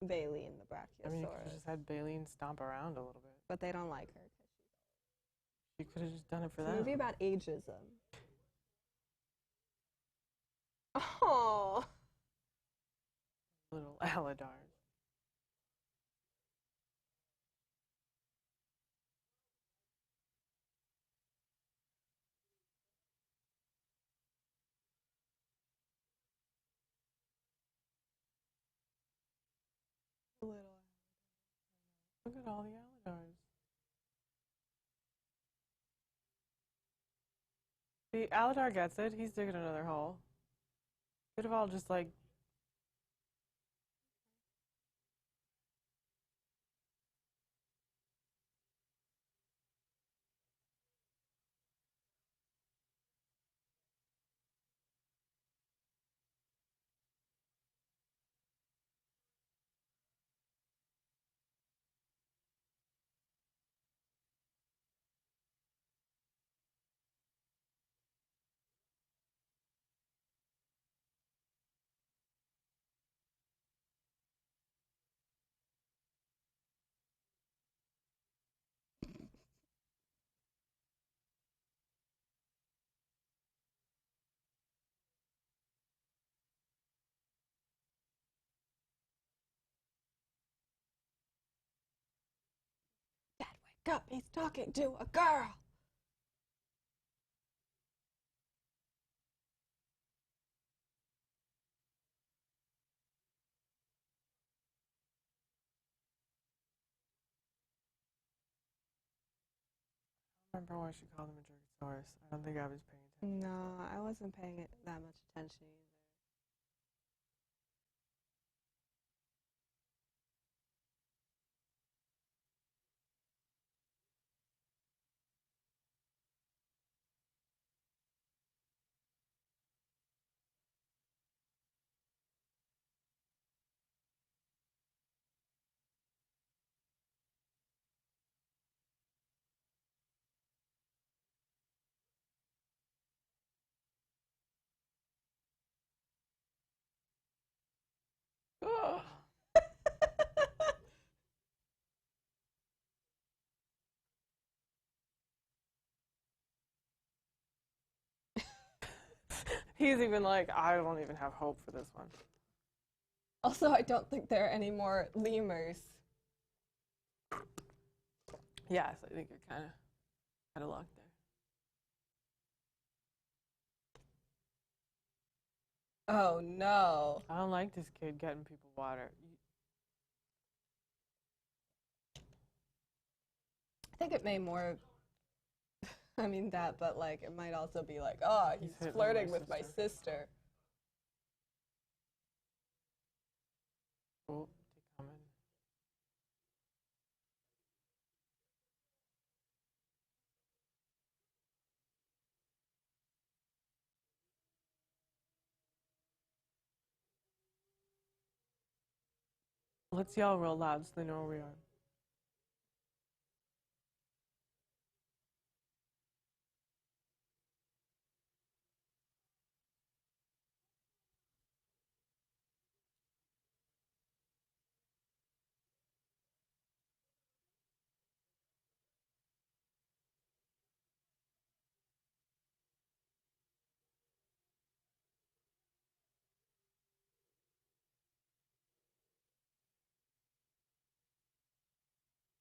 Bailey and the Brachiosaurus. I mean, you could have just had Baleen stomp around a little bit. But they don't like her. You could have just done it for It's them. a movie about ageism. Oh. Little Aladars. Little. Look at all the Aladars. See, Aladar gets it. He's digging another hole. Could have all just like. Dad, wake up. He's talking to a girl. I don't remember why she called him a Jergosaurus. I don't think I was paying attention. No, I wasn't paying it that much attention either. He's even like, I don't even have hope for this one. Also, I don't think there are any more lemurs. Yes, I think you're kind of luck there. Oh no. I don't like this kid getting people water. I think it may more, I mean that, but like it might also be like, oh, he's flirting with my sister. Oh, they coming. Let's yell real loud so they know where we are.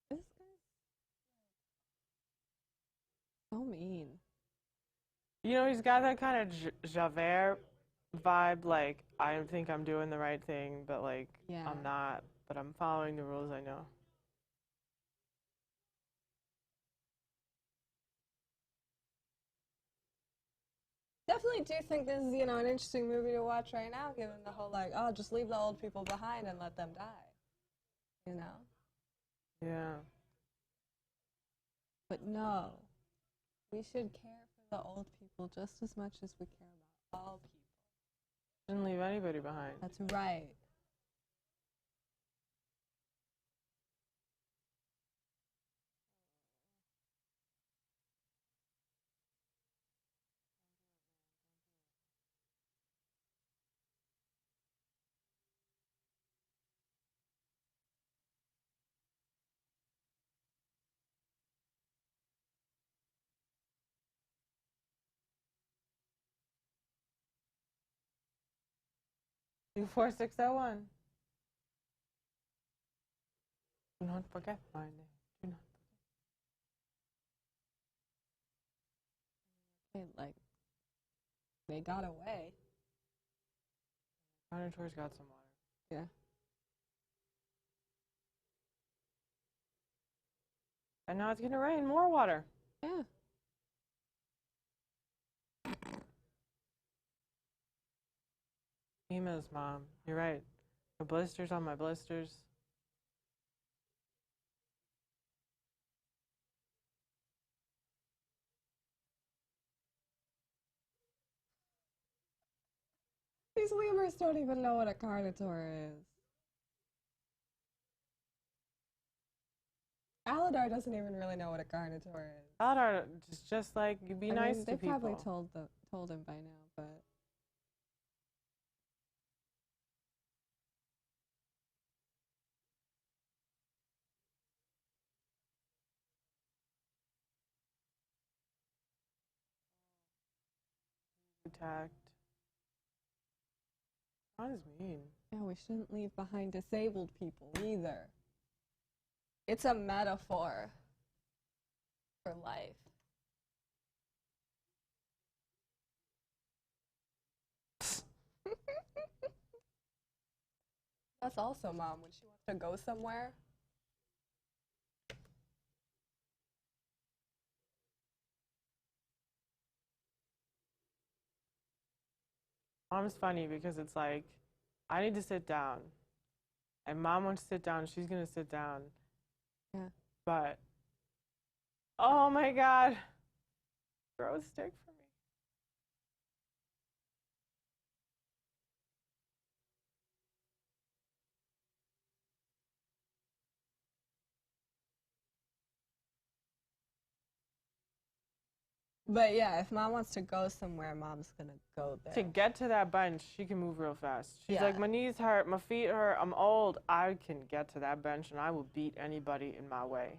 This guy's so mean. You know, he's got that kind of Javert vibe, like, I think I'm doing the right thing, but, like, Yeah. I'm not, but I'm following the rules I know. Definitely do think this is, you know, an interesting movie to watch right now, given the whole, like, oh, just leave the old people behind and let them die. You know? Yeah. But no, we should care for the old people just as much as we care about all people. Shouldn't leave anybody behind. That's right. Do 4601. Do not forget my name. Do not. Okay, like, they got away. Dinosaur's got some water. Yeah. And now it's gonna rain more water. Yeah. Emos, Mom. You're right. The blisters on my blisters. These lemurs don't even know what a carnotaur is. Aladar doesn't even really know what a carnotaur is. Aladar is just like, you be nice to they people. probably told him by now, but Attacked. That is mean. yeah, we shouldn't leave behind disabled people either. It's a metaphor for life. That's also Mom when she wants to go somewhere. Mom's funny because it's like, I need to sit down. And Mom wants to sit down, she's gonna sit down. Yeah. But, oh my God. Throw a stick for me. But yeah, if Mom wants to go somewhere, Mom's gonna go there. To get to that bench, she can move real fast. She's Yeah. like, my knees hurt, my feet hurt, I'm old. I can get to that bench and I will beat anybody in my way.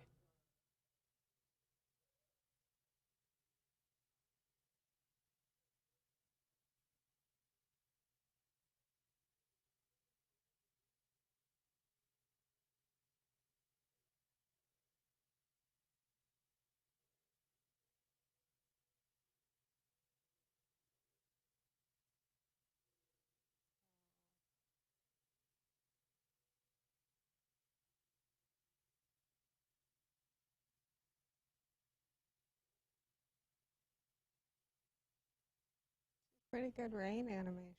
Pretty good rain animation.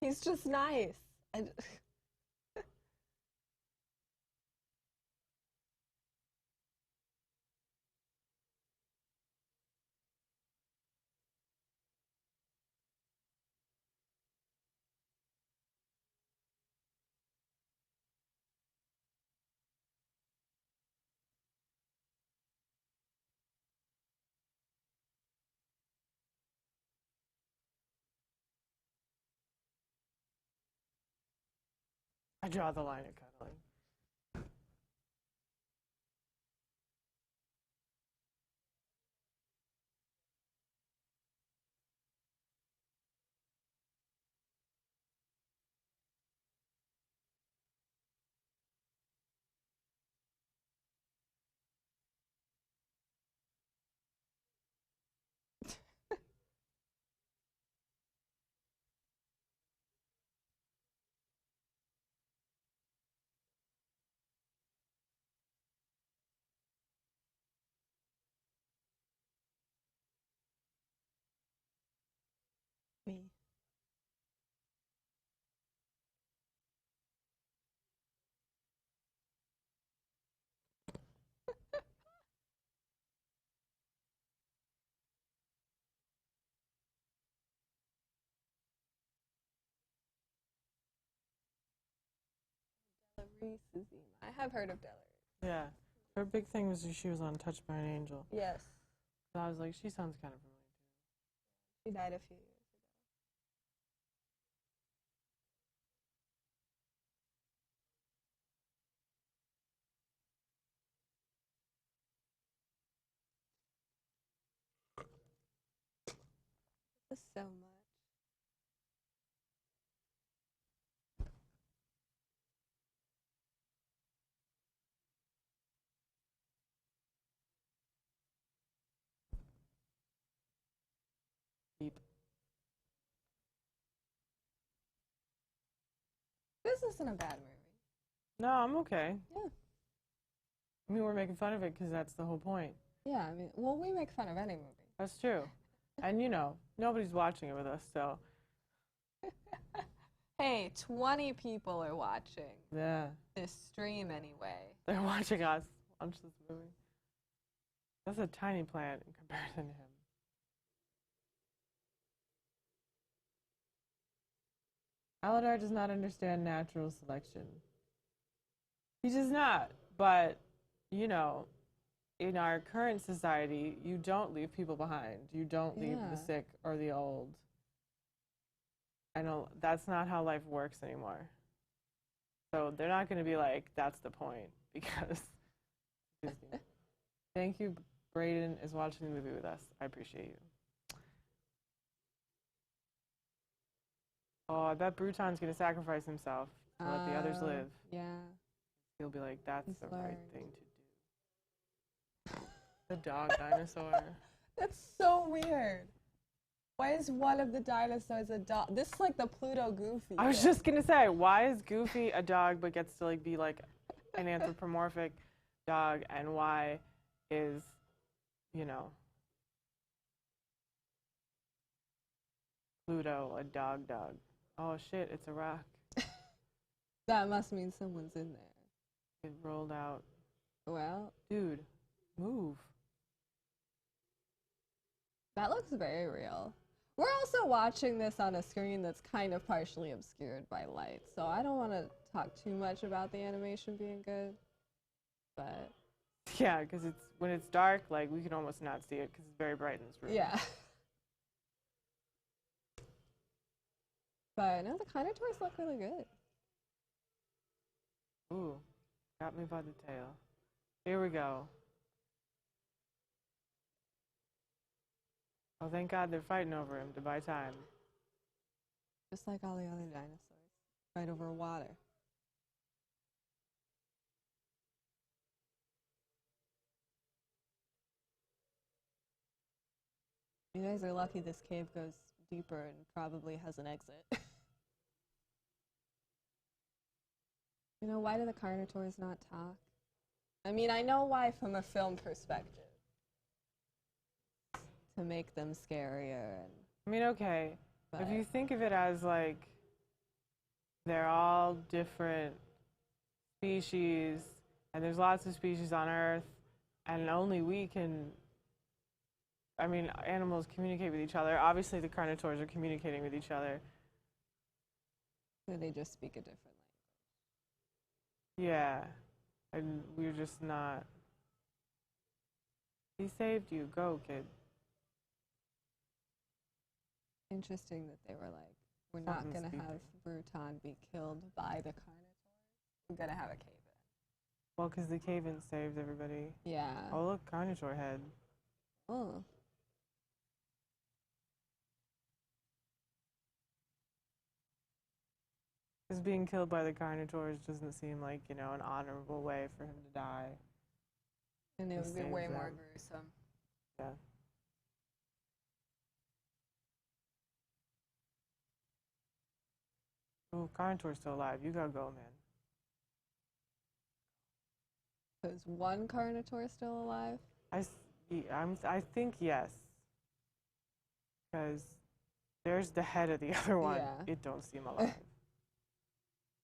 He's just nice. I draw the line at cuddling. Me. I have heard of Della. Yeah. Her big thing was she was on Touched by an Angel. Yes. So I was like, she sounds kind of familiar too. She died a few years ago. This is so much. Deep. This isn't a bad movie. No, I'm okay. Yeah. I mean, we're making fun of it because that's the whole point. Yeah, I mean, well, we make fun of any movie. That's true. And you know, nobody's watching it with us, so. Hey, 20 people are watching Yeah. this stream anyway. They're watching us watch this movie. That's a tiny plant in comparison to him. Aladar does not understand natural selection. He does not, but, you know, in our current society, you don't leave people behind. You don't leave the sick or the old. I know that's not how life works anymore. So they're not going to be like, that's the point, because Disney. Thank you, Brayden is watching the movie with us. I appreciate you. Oh, I bet Bruton's going to sacrifice himself to let the others live. Yeah. He'll be like, that's He's the right learned. thing to do. The dog dinosaur. That's so weird. Why is one of the dinosaurs a dog? This is like the Pluto Goofy. I was just going to say, why is Goofy a dog but gets to like be like an anthropomorphic dog, and why is, you know, Pluto a dog? Oh shit, it's a rock. That must mean someone's in there. It rolled out. Well, Dude, move. that looks very real. We're also watching this on a screen that's kind of partially obscured by light, so I don't want to talk too much about the animation being good, but... Yeah, because it's when it's dark, like, we can almost not see it because it's very bright in this room. Yeah. But no, the Carnotaurs look really good. Ooh, got me by the tail. Here we go. Oh, thank God they're fighting over him to buy time. Just like all the other dinosaurs. Right over water. You guys are lucky this cave goes deeper and probably has an exit. You know, why do the Carnotaurs not talk? I mean, I know why from a film perspective. To make them scarier. I mean, okay, But if you think of it as like they're all different species, and there's lots of species on Earth, and only we can. I mean, animals communicate with each other. Obviously, the carnivores are communicating with each other. so they just speak a different Yeah, and we're just not. He saved you. Go, kid. Interesting that they were like, we're not Something's going to beeping. have Bruton be killed by the carnivores. We're going to have a cave-in. Well, because the cave-in saved everybody. Yeah. Oh, look, carnivore head. Oh. Because being killed by the carnivores doesn't seem like, you know, an honorable way for him to die. And it He would be saves way more them. gruesome. Yeah. Oh, carnivores still alive. You gotta go, man. So is one carnivore still alive? I think yes. Because there's the head of the other one. Yeah. It don't seem alive.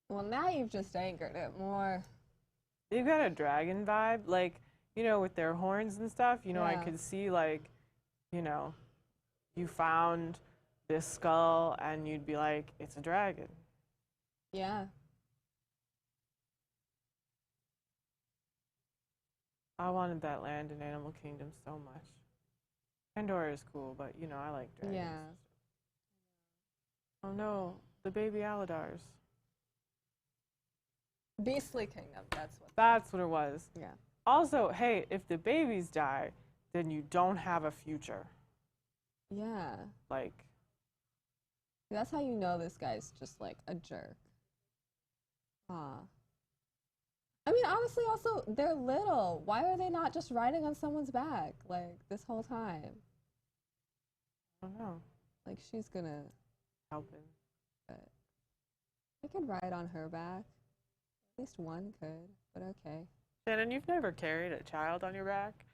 Well, now you've just anchored it more. They've got a dragon vibe, like, you know, with their horns and stuff. You know, I Yeah. could see, like, you know, you found this skull and you'd be like, it's a dragon. Yeah. I wanted that land in Animal Kingdom so much. Pandora is cool, but, you know, I like dragons. Yeah. Oh no, the baby Aladars. Beastly Kingdom, that's what. That's what it was. Yeah. Also, hey, if the babies die, then you don't have a future. Yeah. Like, That's how you know this guy's just like a jerk. Aw. I mean, honestly, also, they're little. Why are they not just riding on someone's back, like, this whole time? I don't know. Like, she's gonna, Help him. but I could ride on her back. At least one could, but okay. Shannon, you've never carried a child on your back,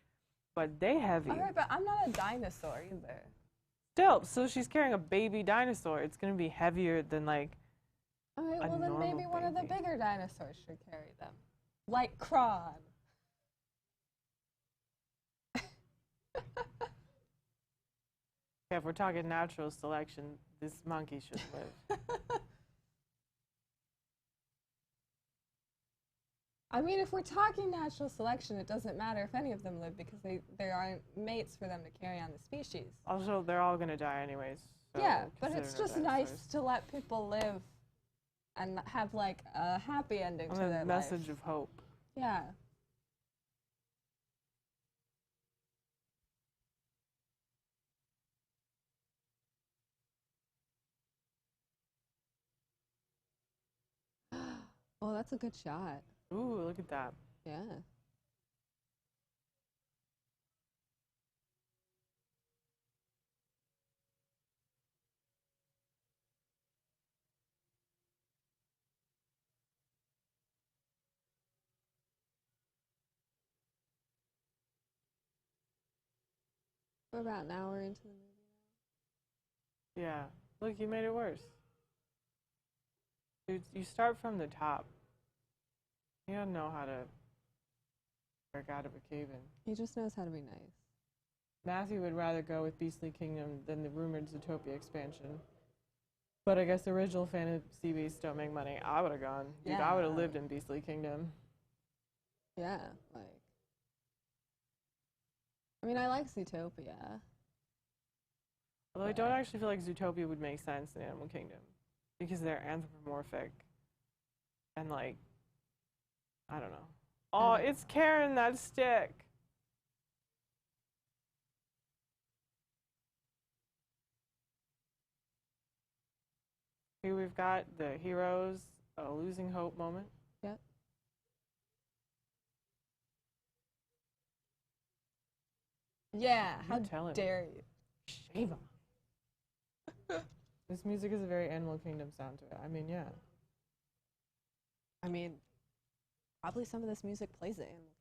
but they heavy. All right, but I'm not a dinosaur either. Still, so she's carrying a baby dinosaur. It's gonna be heavier than like. All right, A well, then normal maybe one of the baby. bigger dinosaurs should carry them. Like Kron. Yeah, if we're talking natural selection, this monkey should live. I mean, if we're talking natural selection, it doesn't matter if any of them live because there aren't mates for them to carry on the species. Also, they're all gonna die anyways. So Yeah, but consider it's no just nice dinosaurs. to let people live and have like a happy ending to And their a message life. of hope. Yeah. Oh, that's a good shot. Ooh, look at that. Yeah. We're about an hour into the movie. Yeah. Look, you made it worse. Dude, you start from the top. You don't know how to break out of a cave-in. He just knows how to be nice. Matthew would rather go with Beastly Kingdom than the rumored Zootopia expansion. But I guess the original Fantasy Beasts don't make money. I would have gone. Dude, I would have Yeah. lived in Beastly Kingdom. Yeah, like. I mean, I like Zootopia. Although I don't actually feel like Zootopia would make sense in Animal Kingdom. Because they're anthropomorphic. And like, I don't know. Oh, it's Karen, that stick. Here we've got the heroes, a losing hope moment. Yep. Yeah, how tell him. dare you? Shame on. This music is a very Animal Kingdom sound to it. I mean, yeah. I mean, probably some of this music plays at Animal Kingdom.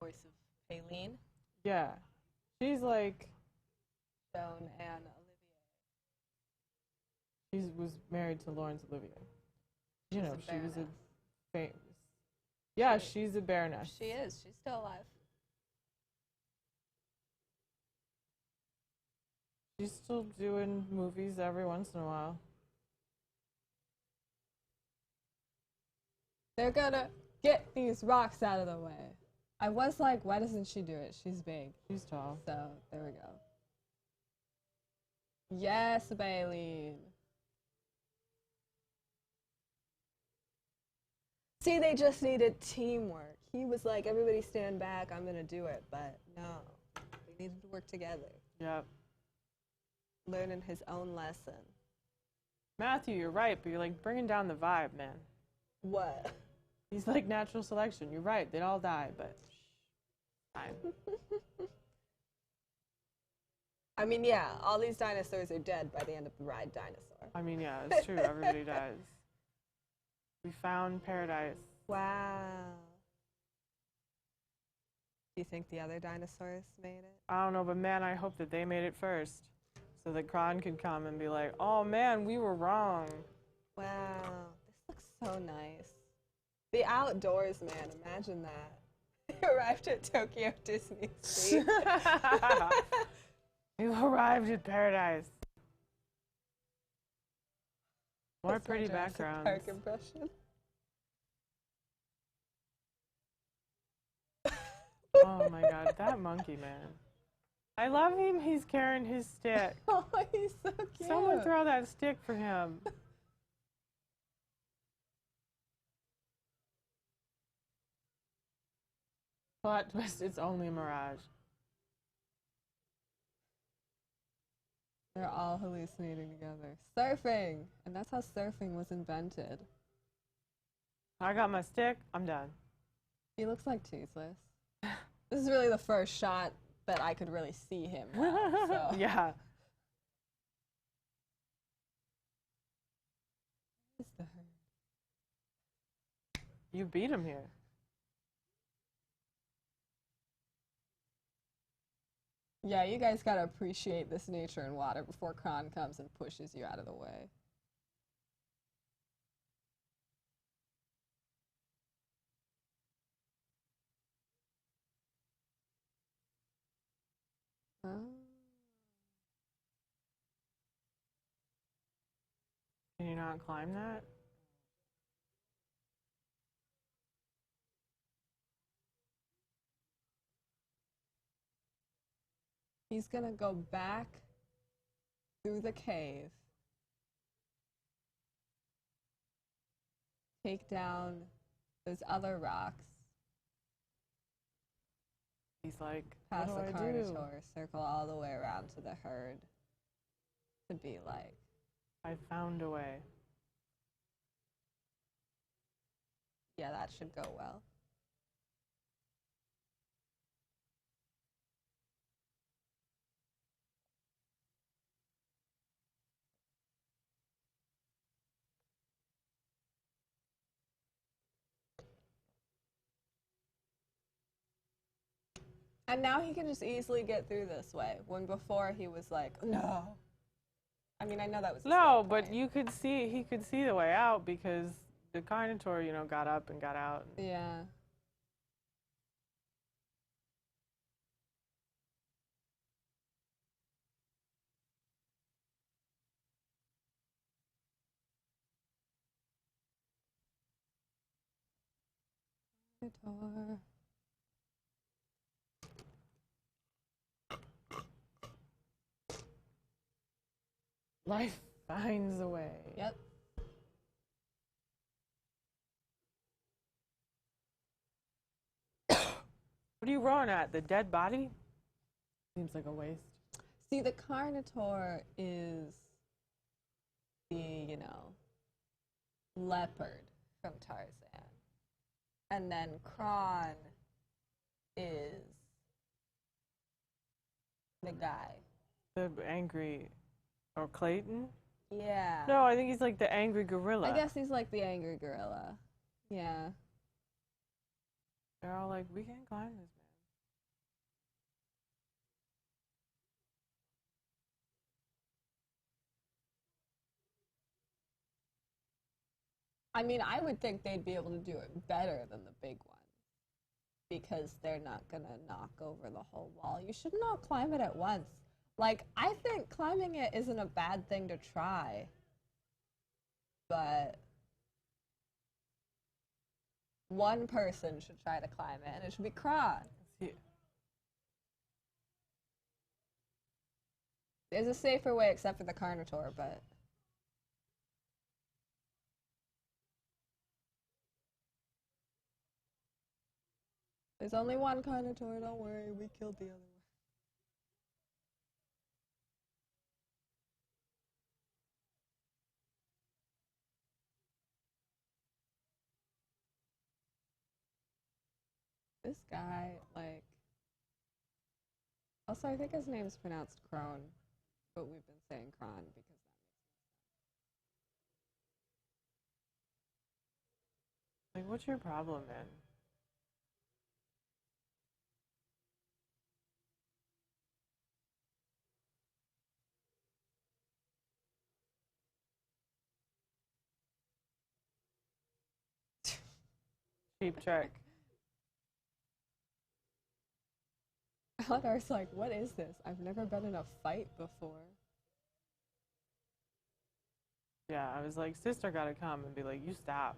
Voice of Aileen. Yeah. She's like, Joan and Olivier. she was married to Laurence Olivier. You know, she was a famous. Yeah, she's a baroness. She is. She's still alive. She's still doing movies every once in a while. They're gonna get these rocks out of the way. I was like, why doesn't she do it? She's big. She's tall. So, there we go. Yes, Baleen. See, they just needed teamwork. He was like, everybody stand back, I'm gonna do it. But no, they needed to work together. Yep. Learning his own lesson. Matthew, you're right, but you're like bringing down the vibe, man. What? He's like natural selection. You're right, they'd all die, but fine. I mean, yeah, all these dinosaurs are dead by the end of the ride, Dinosaur. I mean, yeah, it's true. Everybody dies. We found paradise. Wow. Do you think the other dinosaurs made it? I don't know, but man, I hope that they made it first. So that Kron could come and be like, oh man, we were wrong. Wow, this looks so nice. The outdoors, man, imagine that. They arrived at Tokyo Disney Sea. You arrived at paradise. What a pretty background. Park impression. Oh my god, that monkey, man. I love him. He's carrying his stick. Oh, he's so cute. Someone throw that stick for him. Plot twist, it's only a mirage. They're all hallucinating together. Surfing! And that's how surfing was invented. I got my stick, I'm done. He looks like Toothless. This is really the first shot that I could really see him well, so. Yeah. Where's the herd? You beat him here. Yeah, you guys gotta appreciate this nature and water before Kron comes and pushes you out of the way. Oh. Can you not climb that? He's gonna go back through the cave, take down those other rocks, He's like, past what the do I do? Carnotaur, circle all the way around to the herd to be like, I found a way. yeah, that should go well. And now he can just easily get through this way, when before he was like, no. I mean, I know that was No, but you could see, he could see the way out because the Carnotaur, you know, got up and got out. Yeah. Carnotaur. Life finds a way. Yep. What are you rowing at? The dead body? Seems like a waste. See, the Carnotaur is the, you know, leopard from Tarzan. And then Kron is the guy. The angry, or Clayton? Yeah. No, I think he's like the angry gorilla. I guess he's like the angry gorilla. Yeah. They're all like, we can't climb this, man. I mean, I would think they'd be able to do it better than the big one because they're not gonna knock over the whole wall. You should not climb it at once. Like, I think climbing it isn't a bad thing to try, but one person should try to climb it, and it should be Kron. There's a safer way except for the Carnotaur, but... There's only one Carnotaur, don't worry, we killed the other one. This guy, like... Also, I think his name's pronounced Crone, but we've been saying Kron because that makes sense. Like, what's your problem, man? Cheap trick. Aladar's like, what is this? I've never been in a fight before. Yeah, I was like, sister gotta come and be like, you stop.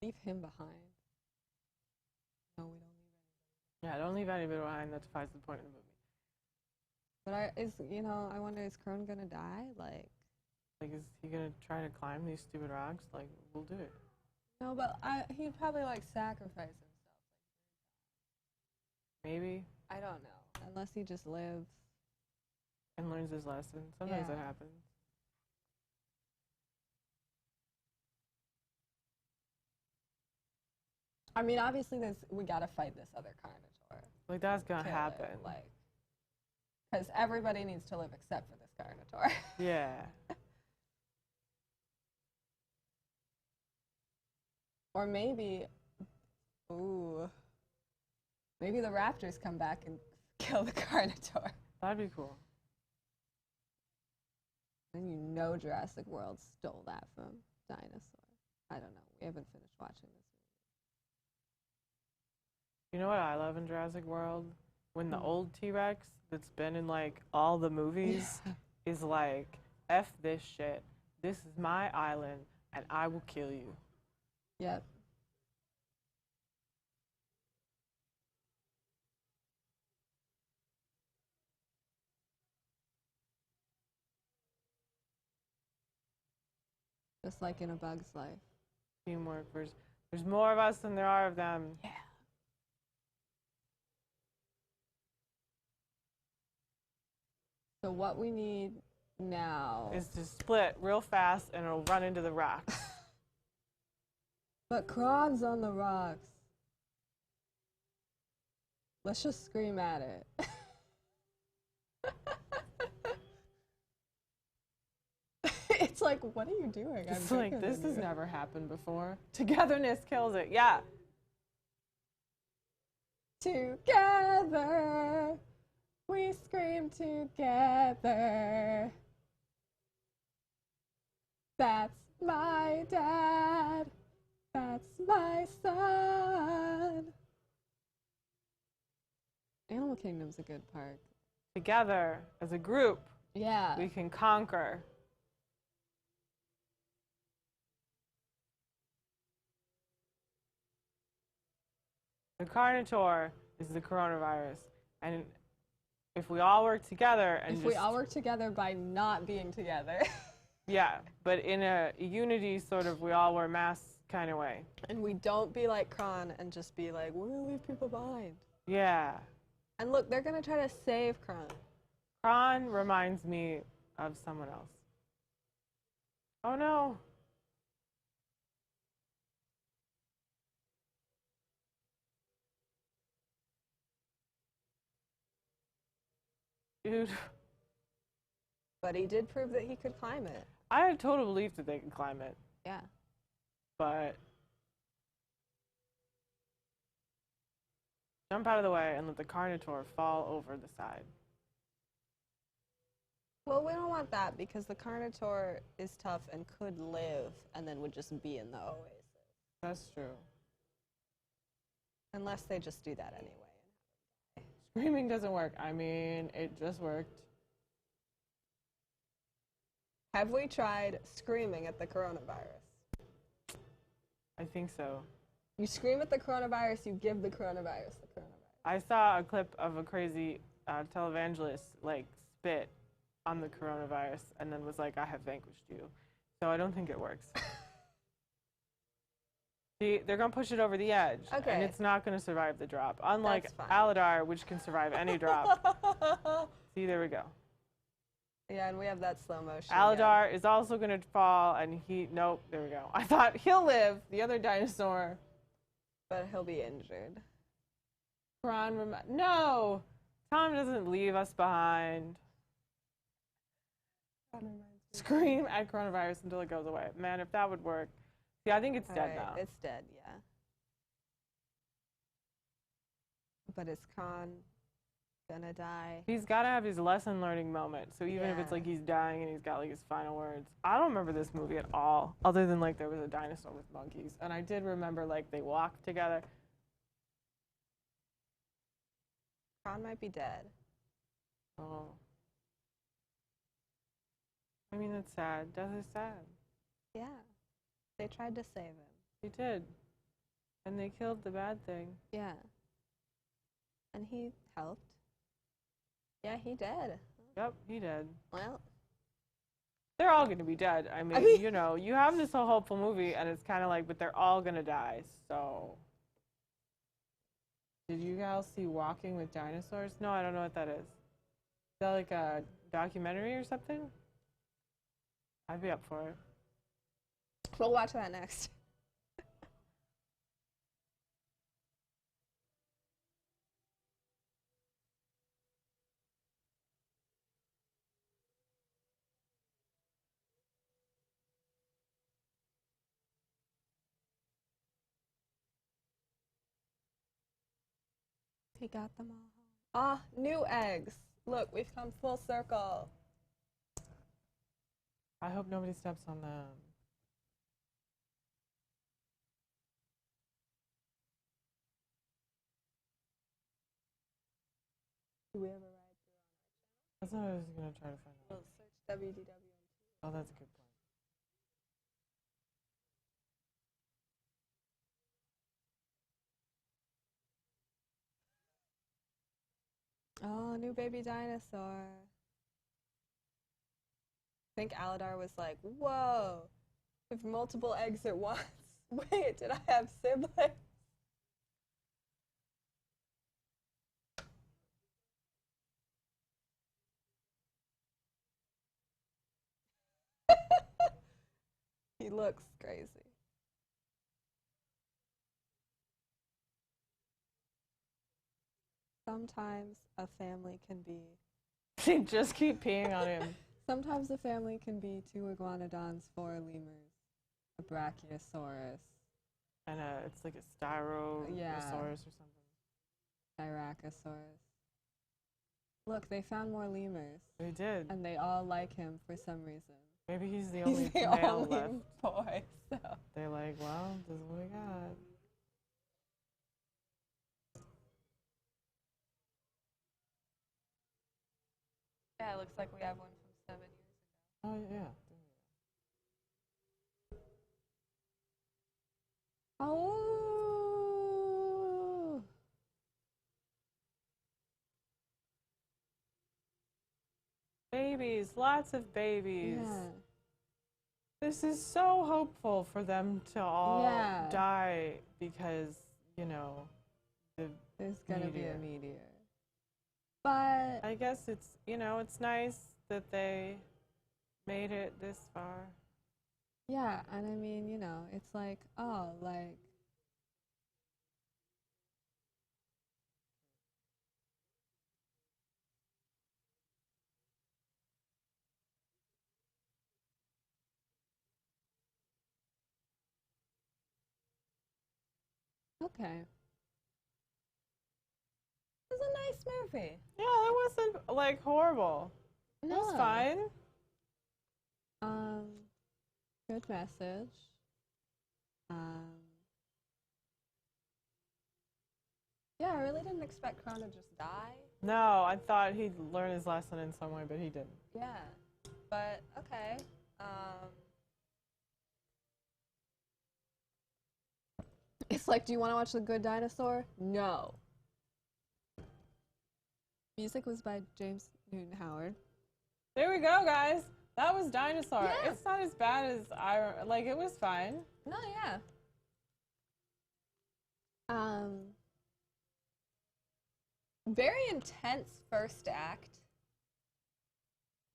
Leave him behind. No, we don't leave anybody. Yeah, don't leave anybody behind. That defies the point of the movie. But I wonder, is Crone gonna die? Like, is he gonna try to climb these stupid rocks? Like, we'll do it. no, but he'd probably, like, sacrifice himself. Maybe. I don't know. Unless he just lives. And learns his lesson. Sometimes Yeah. that happens. I mean, obviously, we gotta fight this other Carnotaur. Like, that's gonna Kill happen. it, like, because everybody needs to live except for this Carnotaur. Yeah. Or maybe, maybe the raptors come back and kill the Carnotaur. That'd be cool. And you know Jurassic World stole that from Dinosaur. I don't know. We haven't finished watching this You know what I love in Jurassic World? When the old T-Rex that's been in, like, all the movies is like, F this shit. This is my island, and I will kill you. Yep. Just like in A Bug's Life. Teamwork. There's more of us than there are of them. Yeah. So what we need now Is to split real fast and it'll run into the rocks. But Kron's on the rocks. Let's just scream at it. It's like, what are you doing? It's like, this has never happened before. Togetherness kills it. Yeah. Together, we scream together. That's my dad. That's my son. Animal Kingdom's a good park. Together, as a group, Yeah. we can conquer. The Carnotaur is the coronavirus. And if we all work together and If we all work together by not being together. Yeah, but in a unity sort of, we all wear masks kind of way. And we don't be like Kron and just be like, we're gonna leave people behind. Yeah. And look, they're gonna try to save Kron. Kron reminds me of someone else. Oh no. Dude. But he did prove that he could climb it. I had total belief that they could climb it. Yeah. But Jump out of the way and let the Carnotaur fall over the side. Well, we don't want that because the Carnotaur is tough and could live and then would just be in the oasis. That's true. Unless they just do that anyway. Screaming doesn't work. I mean, it just worked. Have we tried screaming at the coronavirus? I think so. You scream at the coronavirus, you give the coronavirus the coronavirus. I saw a clip of a crazy televangelist like spit on the coronavirus and then was like, I have vanquished you. So I don't think it works. See, they're going to push it over the edge. Okay. And it's not going to survive the drop. Unlike That's fine. Aladar, which can survive any drop. See, there we go. Yeah, and we have that slow motion. Aladar is also going to fall, and nope, there we go. I thought he'll live, the other dinosaur. But he'll be injured. No! Tom doesn't leave us behind. Scream at coronavirus until it goes away. Man, if that would work. See, I think it's dead now. It's dead, yeah. But is Khan gonna die? He's got to have his lesson learning moment. So even if it's like he's dying and he's got like his final words. I don't remember this movie at all, other than like there was a dinosaur with monkeys. And I did remember like they walked together. Khan might be dead. Oh. I mean, that's sad. Death is sad. Yeah. They tried to save him. They did. And they killed the bad thing. Yeah. And he helped. Yeah, he did. Yep, he did. Well. They're all going to be dead. I mean, you know, you have this whole hopeful movie, and it's kind of like, but they're all going to die, so. Did you guys see Walking with Dinosaurs? No, I don't know what that is. Is that like a documentary or something? I'd be up for it. We'll watch that next. He got them all. Ah, new eggs. Look, we've come full circle. I hope nobody steps on them. Do we have a ride through on our channel? That's what I was going to try to find out. We'll search WDWNT. Oh, that's a good point. Oh, new baby dinosaur. I think Aladar was like, whoa, we have multiple eggs at once. Wait, did I have siblings? He looks crazy. Sometimes a family can be... They just keep peeing on him. Sometimes a family can be 2 iguanodons, 4 lemurs, a brachiosaurus. And it's like a Styrosaurus or something. Styracosaurus. Look, they found more lemurs. They did. And they all like him for some reason. Maybe he's the only He's the male only left. boy, so. They're like, well, this is what we got. Yeah, it looks like we have one from 7 years ago. Oh, yeah. Oh! Babies, lots of babies. Yeah. This is so hopeful for them to all Yeah. die because, you know, There's gonna be a meteor. But I guess it's, you know, it's nice that they made it this far. yeah, and I mean, you know, it's like, oh, like, okay. movie. Yeah, it wasn't like horrible. No. It was fine. Good message. Yeah, I really didn't expect Kron to just die. No, I thought he'd learn his lesson in some way, but he didn't. Yeah, but okay. It's like, do you want to watch The Good Dinosaur? No. Music was by James Newton Howard. There we go, guys. That was Dinosaur. Yeah. It's not as bad as like. It was fine. No, yeah. Very intense first act.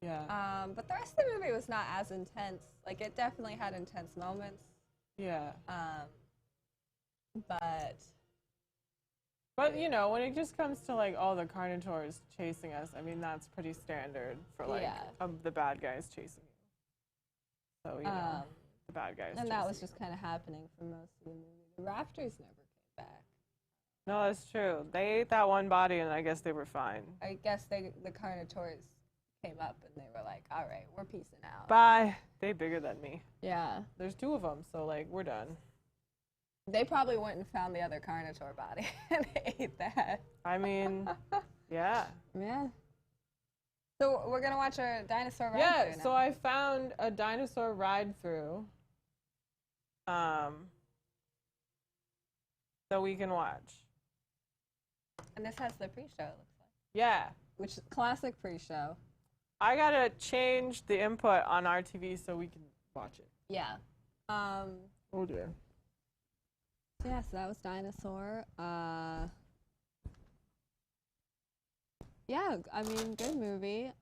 Yeah. But the rest of the movie was not as intense. Like, it definitely had intense moments. Yeah. But you know, when it just comes to like all the Carnotaurs chasing us, I mean that's pretty standard for like the bad guys chasing you. So you know, the bad guys. And that was just kind of happening for most of the movie. The Raptors never came back. No, that's true. They ate that one body, and I guess they were fine. I guess the Carnotaurs came up and they were like, "All right, we're peacing out." Bye. They bigger than me. Yeah. There's 2 of them, so like we're done. They probably went and found the other Carnotaur body and ate that. I mean, yeah. Yeah. So we're gonna watch a dinosaur ride. Yeah. So I found a dinosaur ride through. So we can watch. And this has the pre-show, it looks like. Yeah. Which is classic pre-show. I gotta change the input on our TV so we can watch it. Yeah. Oh dear. Yeah, so that was Dinosaur. Yeah, I mean, good movie.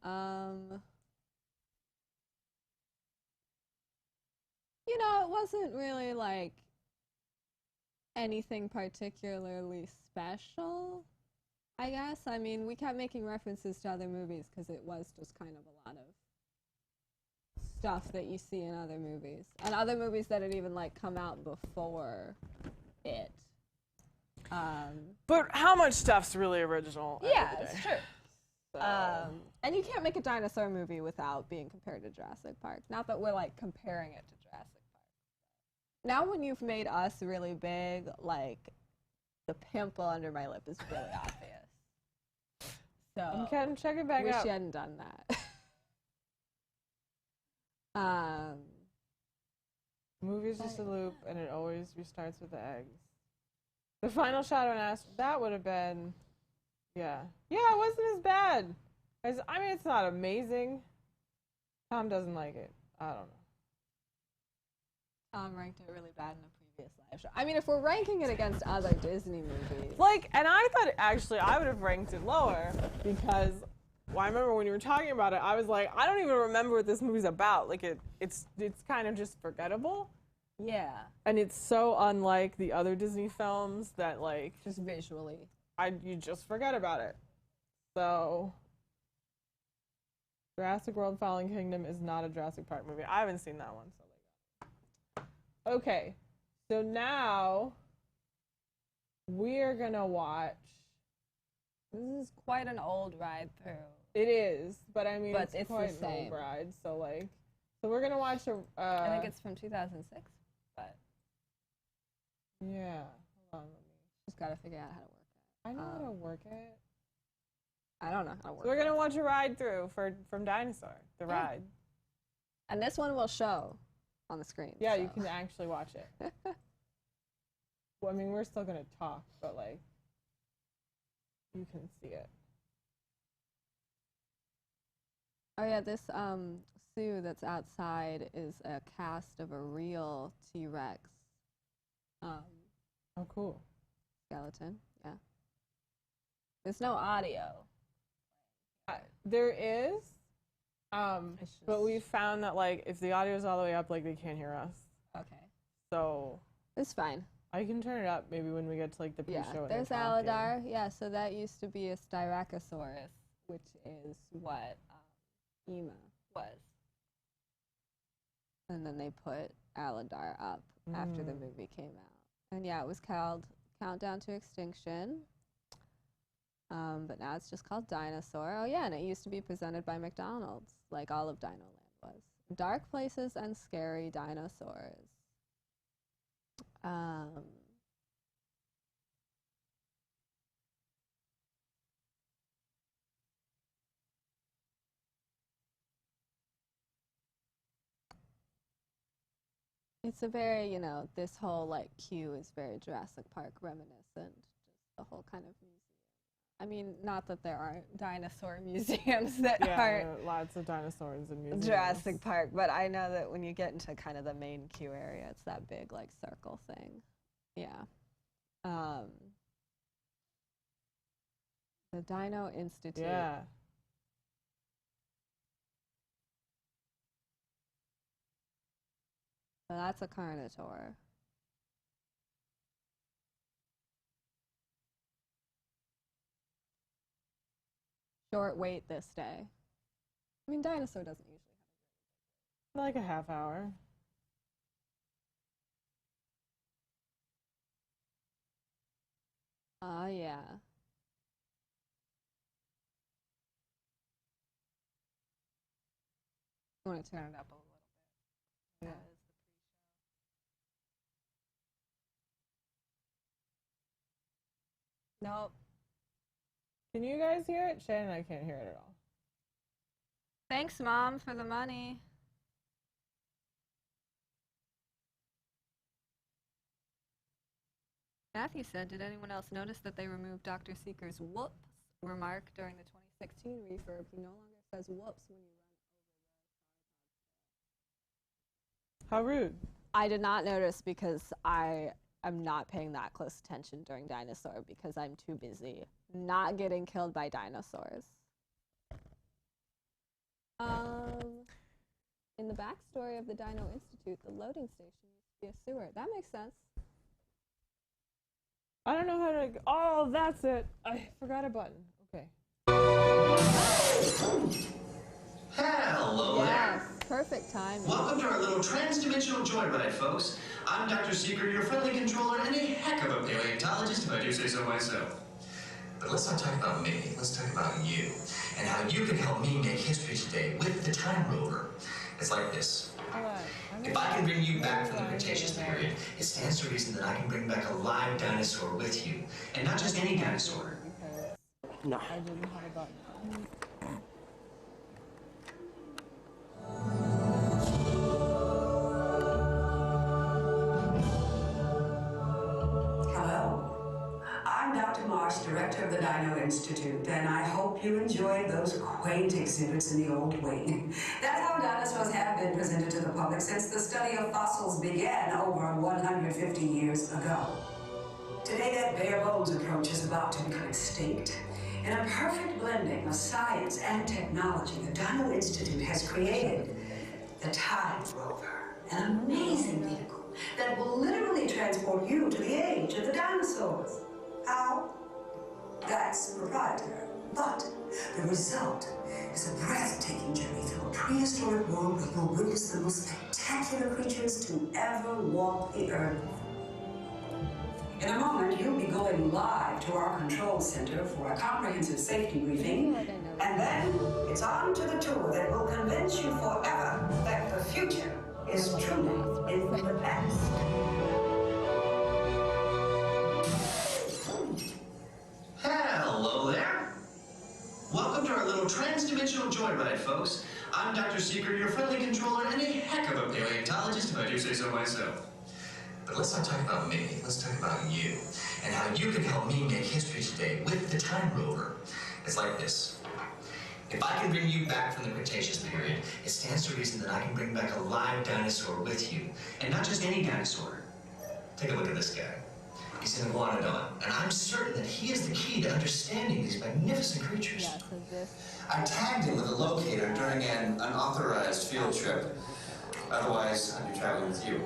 You know, it wasn't really like anything particularly special, I guess. I mean, we kept making references to other movies because it was just kind of a lot of stuff that you see in other movies. And other movies that had even like come out before it. But how much stuff's really original? Yeah, it's true. So. And you can't make a dinosaur movie without being compared to Jurassic Park. Not that we're like comparing it to Jurassic Park. Now when you've made us really big, like the pimple under my lip is really obvious. So I'm checking back wish out. you hadn't done that. The movie's just a loop, and it always restarts with the eggs. The final shot on Ash, that would have been, yeah. Yeah, it wasn't as bad. I mean, it's not amazing. Tom doesn't like it. I don't know. Tom ranked it really bad in a previous live show. I mean, if we're ranking it against other Disney movies. Like, and I thought, actually, I would have ranked it lower because, well, I remember when you were talking about it, I was like, I don't even remember what this movie's about. Like, it's kind of just forgettable. Yeah. And it's so unlike the other Disney films that, like, Just visually. you just forget about it. So, Jurassic World Fallen Kingdom is not a Jurassic Park movie. I haven't seen that one, so like. Okay, so now we're gonna watch. This is quite an old ride through. It is, but I mean, it's the quite an same. old ride. So like, so we're gonna watch a. I think it's from 2006, but yeah. Hold on, just gotta figure out how to work it. I know how to work it. I don't know how to work So we're gonna watch a ride through from Dinosaur the Ride. And this one will show on the screen. Yeah, so. you can actually watch it. Well, I mean, we're still gonna talk, but like, you can see it. Oh yeah, this zoo that's outside is a cast of a real T-Rex. Oh, cool. Skeleton. Yeah. There's no audio. There is, but we found that like if the audio is all the way up, like they can't hear us. Okay. So It's fine. I can turn it up maybe when we get to like the pre-show. Yeah. and There's they're talking. Aladar. Yeah. So that used to be a Styracosaurus, which is what Ema was. And then they put Aladar up after the movie came out. And yeah, it was called Countdown to Extinction. But now it's just called Dinosaur. Oh yeah, and it used to be presented by McDonald's, like all of Dinoland was. Dark places and scary dinosaurs. It's a very, you know, this whole like queue is very Jurassic Park reminiscent. Just the whole kind of museum. I mean, not that there aren't dinosaur museums that aren't lots of dinosaurs in museums. Jurassic Park, but I know that when you get into kind of the main queue area, it's that big like circle thing. Yeah. The Dino Institute. Yeah. So that's a Carnotaur. Short wait this day. I mean, Dinosaur doesn't usually have Like a half hour. Yeah. I want to turn it up a little bit. Yeah. Nope. Can you guys hear it? Shannon and I can't hear it at all. Thanks, Mom, for the money. Matthew said, did anyone else notice that they removed Dr. Seeker's whoops remark during the 2016 refurb? He no longer says whoops when you run How rude. I did not notice because I am not paying that close attention during Dinosaur because I'm too busy not getting killed by dinosaurs. In the backstory of the Dino Institute, the loading station used to be a sewer. That makes sense. I don't know how to. Oh, that's it. I forgot a button. Okay. Hello Yes, there. perfect timing. Welcome to our little trans-dimensional joyride, folks. I'm Dr. Seeker, your friendly controller, and a heck of a paleontologist, if I do say so myself. But let's not talk about me. Let's talk about you, and how you can help me make history today with the Time Rover. It's like this. If I can bring you back from the Cretaceous period, it stands to reason that I can bring back a live dinosaur with you. And not just any dinosaur. No. I didn't have a button. Hello. I'm Dr. Marsh, director of the Dino Institute, and I hope you enjoyed those quaint exhibits in the old wing. That's how dinosaurs have been presented to the public since the study of fossils began over 150 years ago. Today, that bare bones approach is about to become extinct. In a perfect blending of science and technology, the Dino Institute has created the Time Rover, an amazing vehicle that will literally transport you to the age of the dinosaurs. How? That's proprietary. But the result is a breathtaking journey through a prehistoric world where you'll witness the most spectacular creatures to ever walk the earth. In a moment, you'll be going live to our control center for a comprehensive safety briefing. And then it's on to the tour that will convince you forever that the future is truly in the past. Hello there. Welcome to our little trans-dimensional joyride, folks. I'm Dr. Seeker, your friendly controller, and a heck of a paleontologist, if I do say so myself. But let's not talk about me. Let's talk about you, and how you can help me make history today with the Time Rover. It's like this. If I can bring you back from the Cretaceous period, it stands to reason that I can bring back a live dinosaur with you, and not just any dinosaur. Take a look at this guy. He's an iguanodon, and I'm certain that he is the key to understanding these magnificent creatures. Yeah, so this. I tagged him with a locator during an unauthorized field trip. Otherwise, I'd be traveling with you.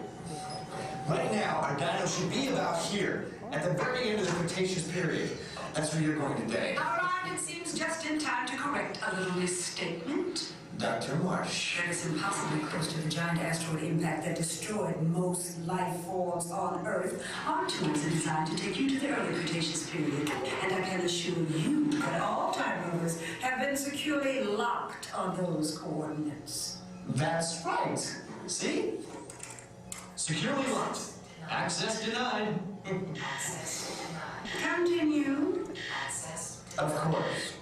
Right now, our dino should be about here, at the very end of the Cretaceous period. That's where you're going today. All right, it seems just in time to correct a little misstatement. Dr. Marsh. That is impossibly close to the giant asteroid impact that destroyed most life forms on Earth. Our tours are designed to take you to the early Cretaceous period, and I can assure you that all time movers have been securely locked on those coordinates. That's right. See? Securely locked. Access denied. Continue. Of course.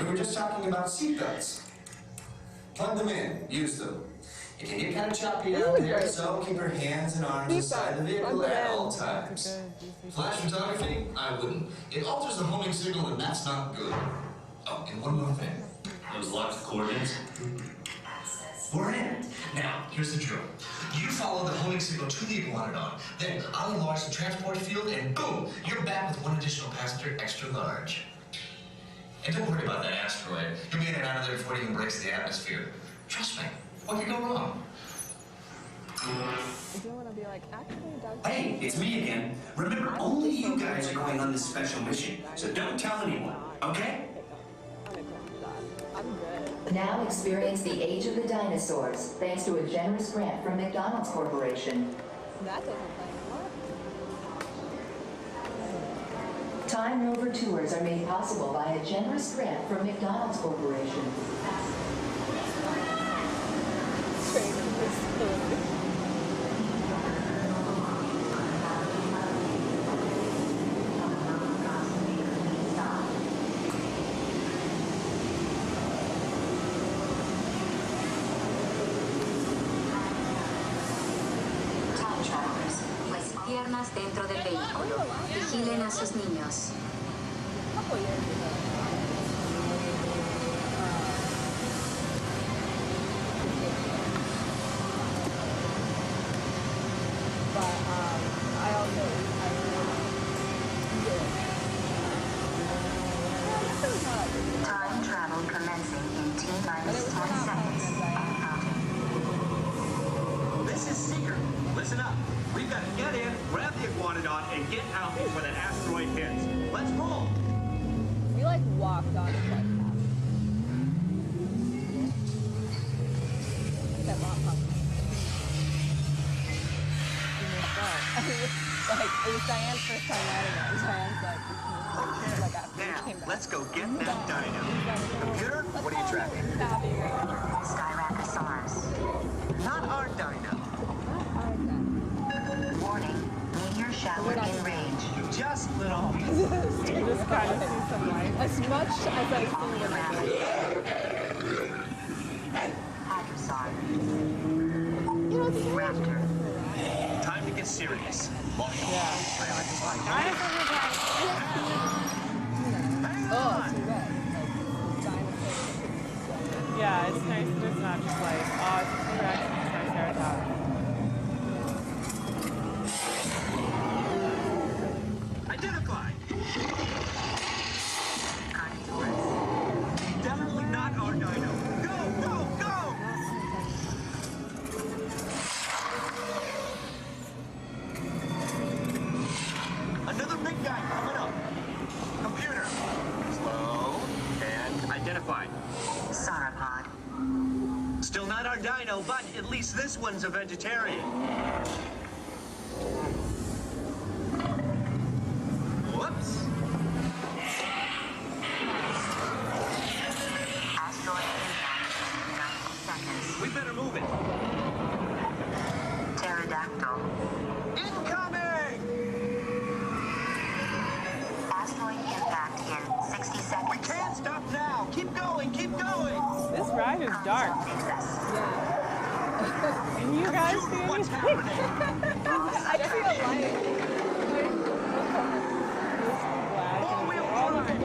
We were just talking about seatbelts. Plug them in. Use them. It can get kind of choppy out there, so keep your hands and arms inside the vehicle at all times. Flash photography? I wouldn't. It alters the homing signal, and that's not good. Oh, and one more thing. Those locked coordinates? We're in. Now, here's the drill. You follow the homing signal to the iguanodon, then I'll enlarge the transport field, and boom, you're back with one additional passenger extra large. And don't worry about that asteroid. You'll be in and out of there before it even breaks the atmosphere. Trust me. What could go wrong? I do want to be like, actually, Doug. Hey, it's me again. Remember, only you guys are going on this special mission, so don't tell anyone, okay? I'm good. Now experience the age of the dinosaurs, thanks to a generous grant from McDonald's Corporation. That doesn't play. What? Time Rover tours are made possible by a generous grant from McDonald's Corporation. Piernas dentro del vehículo. Vigilen a sus niños. Time travel commencing in T-minus 10 seconds. This is Seeker. Listen up. We've got to get in, grab the iguanodon, and get out before that asteroid hits. Let's roll. We like walked on it like that. Like, it was Diane's first time riding it. Diane's like, like after we came back. Let's go get that dino. Computer, what are you tracking? Styracosaurus. Not our dino. Warning, meteor shower in range. Just little. You just kind of see some light. As much as I see when I Hadrosaur. Raptor. Time to get serious. Hang Oh, on. too bad. Like, dinosaurs. Yeah, it's nice that it's not just like, oh, it's a T-Rex and a Triceratops. Identified. Definitely not our dino. Go, go, go! Another big guy coming up. Computer. Slow. And identified. Sauropod. Still not our dino, but at least this one's a vegetarian. Whoops. Asteroid impact in 90 seconds. We better move it. Pterodactyl. Incoming! Asteroid impact in 60 seconds. We can't stop now. Keep going, keep going. This ride is dark. Can you guys see Dude, what's anything? happening? I see a light. Four-wheel drive.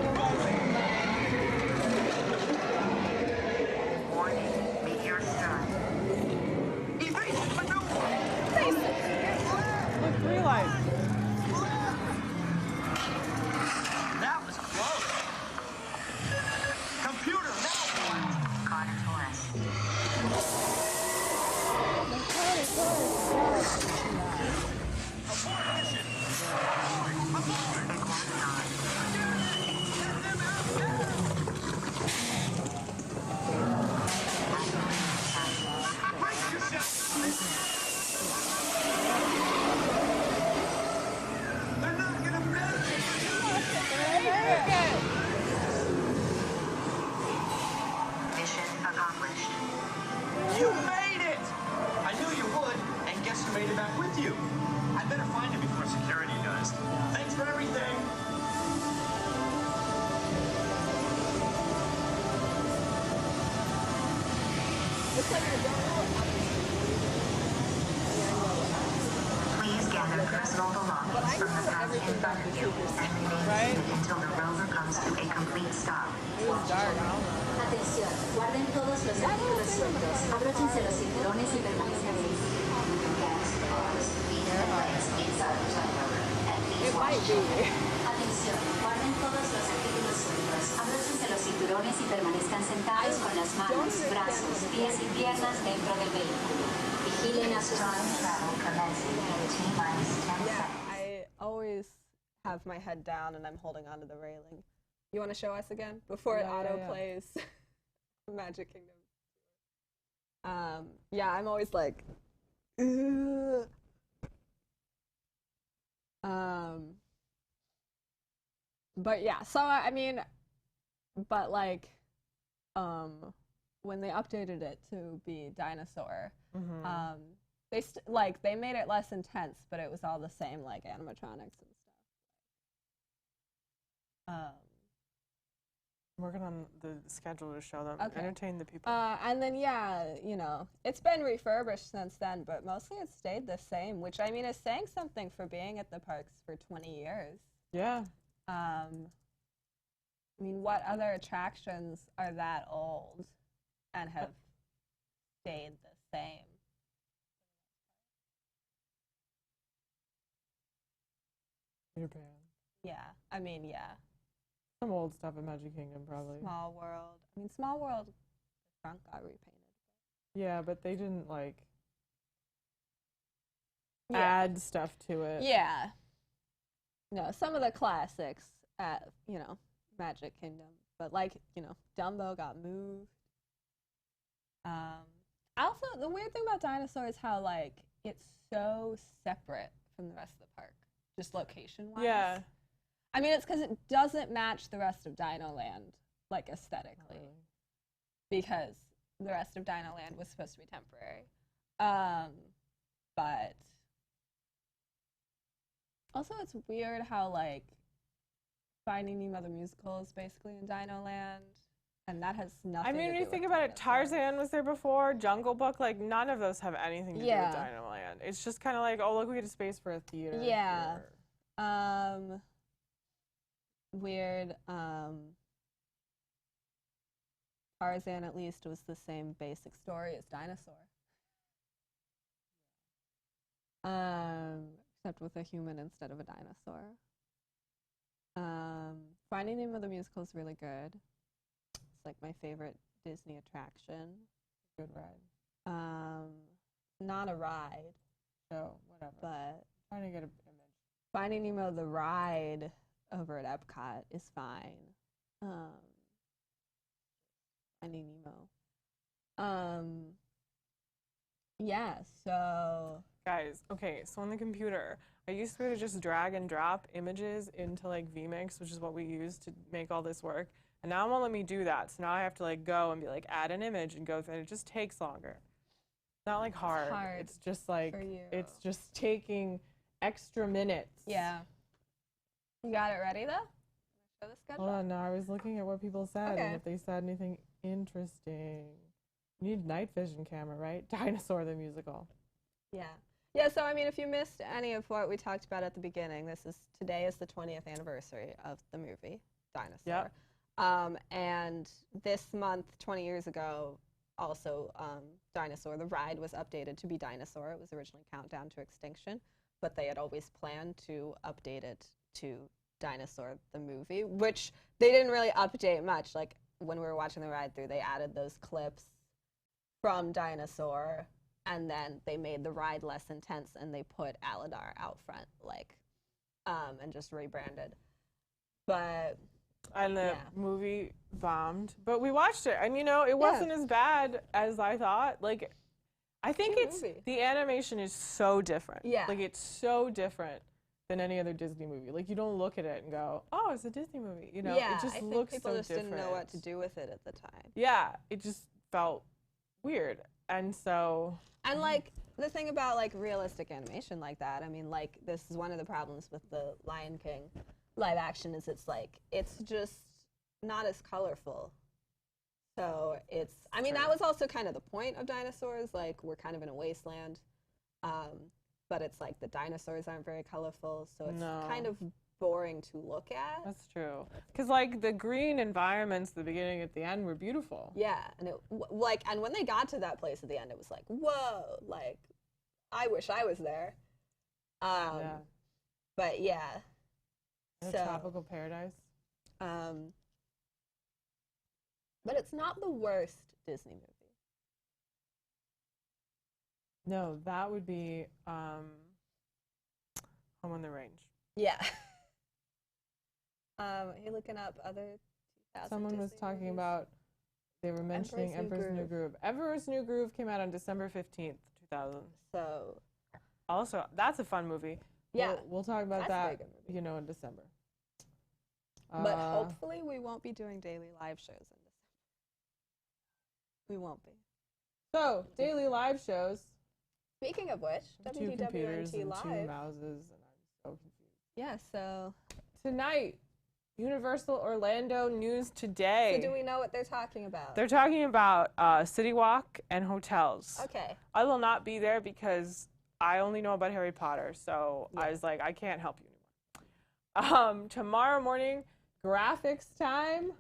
Warning, meteor strike. Evasive maneuver. Look, 3 lights. That was close. Computer, now what? Carnotaurus. Abort mission. It's like I don't know what happens. Please gather personal belongings from the path in front of you and remain seated until the rover comes to a complete stop. It was dark. I don't know. Atención, guarden todos los artículos sueltos, abróchense los cinturones y permanezcan It might be. Atención, guarden todos los artículos sueltos, abróchense los cinturones y permanezcan sentados con las manos, brazos, pies y piernas dentro del vehículo. Vigilen a sus manos. Yeah, I always have my head down and I'm holding onto the railing. You want to show us again before it auto plays Magic Kingdom? Yeah, I'm always like, ugh. But yeah, so I mean, but like, when they updated it to be Dinosaur, they made it less intense, but it was all the same, like animatronics and stuff. Working on the schedule to show them, entertain the people. And then yeah, you know, it's been refurbished since then, but mostly it's stayed the same, which I mean is saying something for being at the parks for 20 years. Yeah. I mean, what other attractions are that old and have stayed the same? Japan. Yeah, I mean, yeah. Some old stuff in Magic Kingdom, probably. Small World. I mean, Small World, the front got repainted. Yeah, but they didn't, like, add stuff to it. Yeah. No, some of the classics at, you know, Magic Kingdom. But, like, you know, Dumbo got moved. Also, the weird thing about Dinosaur is how, like, it's so separate from the rest of the park. Just location-wise. Yeah. I mean, it's because it doesn't match the rest of Dino Land, like, aesthetically. Because the rest of Dino Land was supposed to be temporary. But also it's weird how, like, Finding Nemo the musical is basically in Dino Land, and that has nothing to do I mean, when you with think about it, Dinosaur. Tarzan was there before, Jungle Book, like, none of those have anything to do with Dino Land. It's just kind of like, oh, look, we get a space for a theater. Yeah. Weird. Tarzan, at least, was the same basic story as Dinosaur. Except with a human instead of a dinosaur. Finding Nemo the musical is really good. It's like my favorite Disney attraction. Good ride. Not a ride. So, whatever. But trying to get an image. Finding Nemo the ride over at Epcot is fine. Finding Nemo. Yeah, so... Guys, okay, so on the computer, I used to be able to just drag and drop images into, like, vMix, which is what we use to make all this work. And now it won't let me do that. So now I have to, like, go and be like, add an image and go through, and it just takes longer. It's not, like, hard. It's just, like, it's just taking extra minutes. Yeah. You got it ready, though? Show the schedule? Hold on, no, I was looking at what people said and if they said anything interesting. You need night vision camera, right? Dinosaur the musical. Yeah. Yeah, so I mean, if you missed any of what we talked about at the beginning, today is the 20th anniversary of the movie, Dinosaur. Yep. And this month, 20 years ago, also, Dinosaur the Ride was updated to be Dinosaur. It was originally Countdown to Extinction, but they had always planned to update it to Dinosaur the movie, which they didn't really update much. Like, when we were watching the ride through, they added those clips from Dinosaur, and then they made the ride less intense, and they put Aladar out front, like, and just rebranded. But... And the movie bombed. But we watched it, and, you know, it wasn't as bad as I thought. Like, I think the animation is so different. Yeah. Like, it's so different than any other Disney movie. Like, you don't look at it and go, oh, it's a Disney movie. You know, it just looks so different. people just didn't know what to do with it at the time. Yeah, it just felt weird. And so... And, like, the thing about, like, realistic animation like that, I mean, like, this is one of the problems with the Lion King live action is it's, like, it's just not as colorful. So it's, I mean, that was also kind of the point of dinosaurs. Like, we're kind of in a wasteland. But it's like the dinosaurs aren't very colorful, so it's kind of boring to look at. That's true. Because, like, the green environments, the beginning at the end, were beautiful. Yeah, and and when they got to that place at the end, it was like, whoa, like, I wish I was there. Yeah. But yeah. A So, tropical paradise. but it's not the worst Disney movie. No, that would be Home on the Range. Yeah. Are you looking up other 2000 Someone was Disney talking movies? about, they were mentioning Emperor's New Emperor's New Groove. Emperor's New Groove came out on December 15th, 2000. So. Also, that's a fun movie. Yeah. We'll talk about That's a very that, good movie. you know, in December. But hopefully we won't be doing daily live shows in December. We won't be. So, daily live shows. Speaking of which, Two computers WDWNT and Live. 2 mouses, and I'm so confused. Yeah, so. Tonight, Universal Orlando News Today. So do we know what they're talking about? They're talking about City Walk and hotels. Okay. I will not be there because I only know about Harry Potter, so I was like, I can't help you anymore. Tomorrow morning, graphics time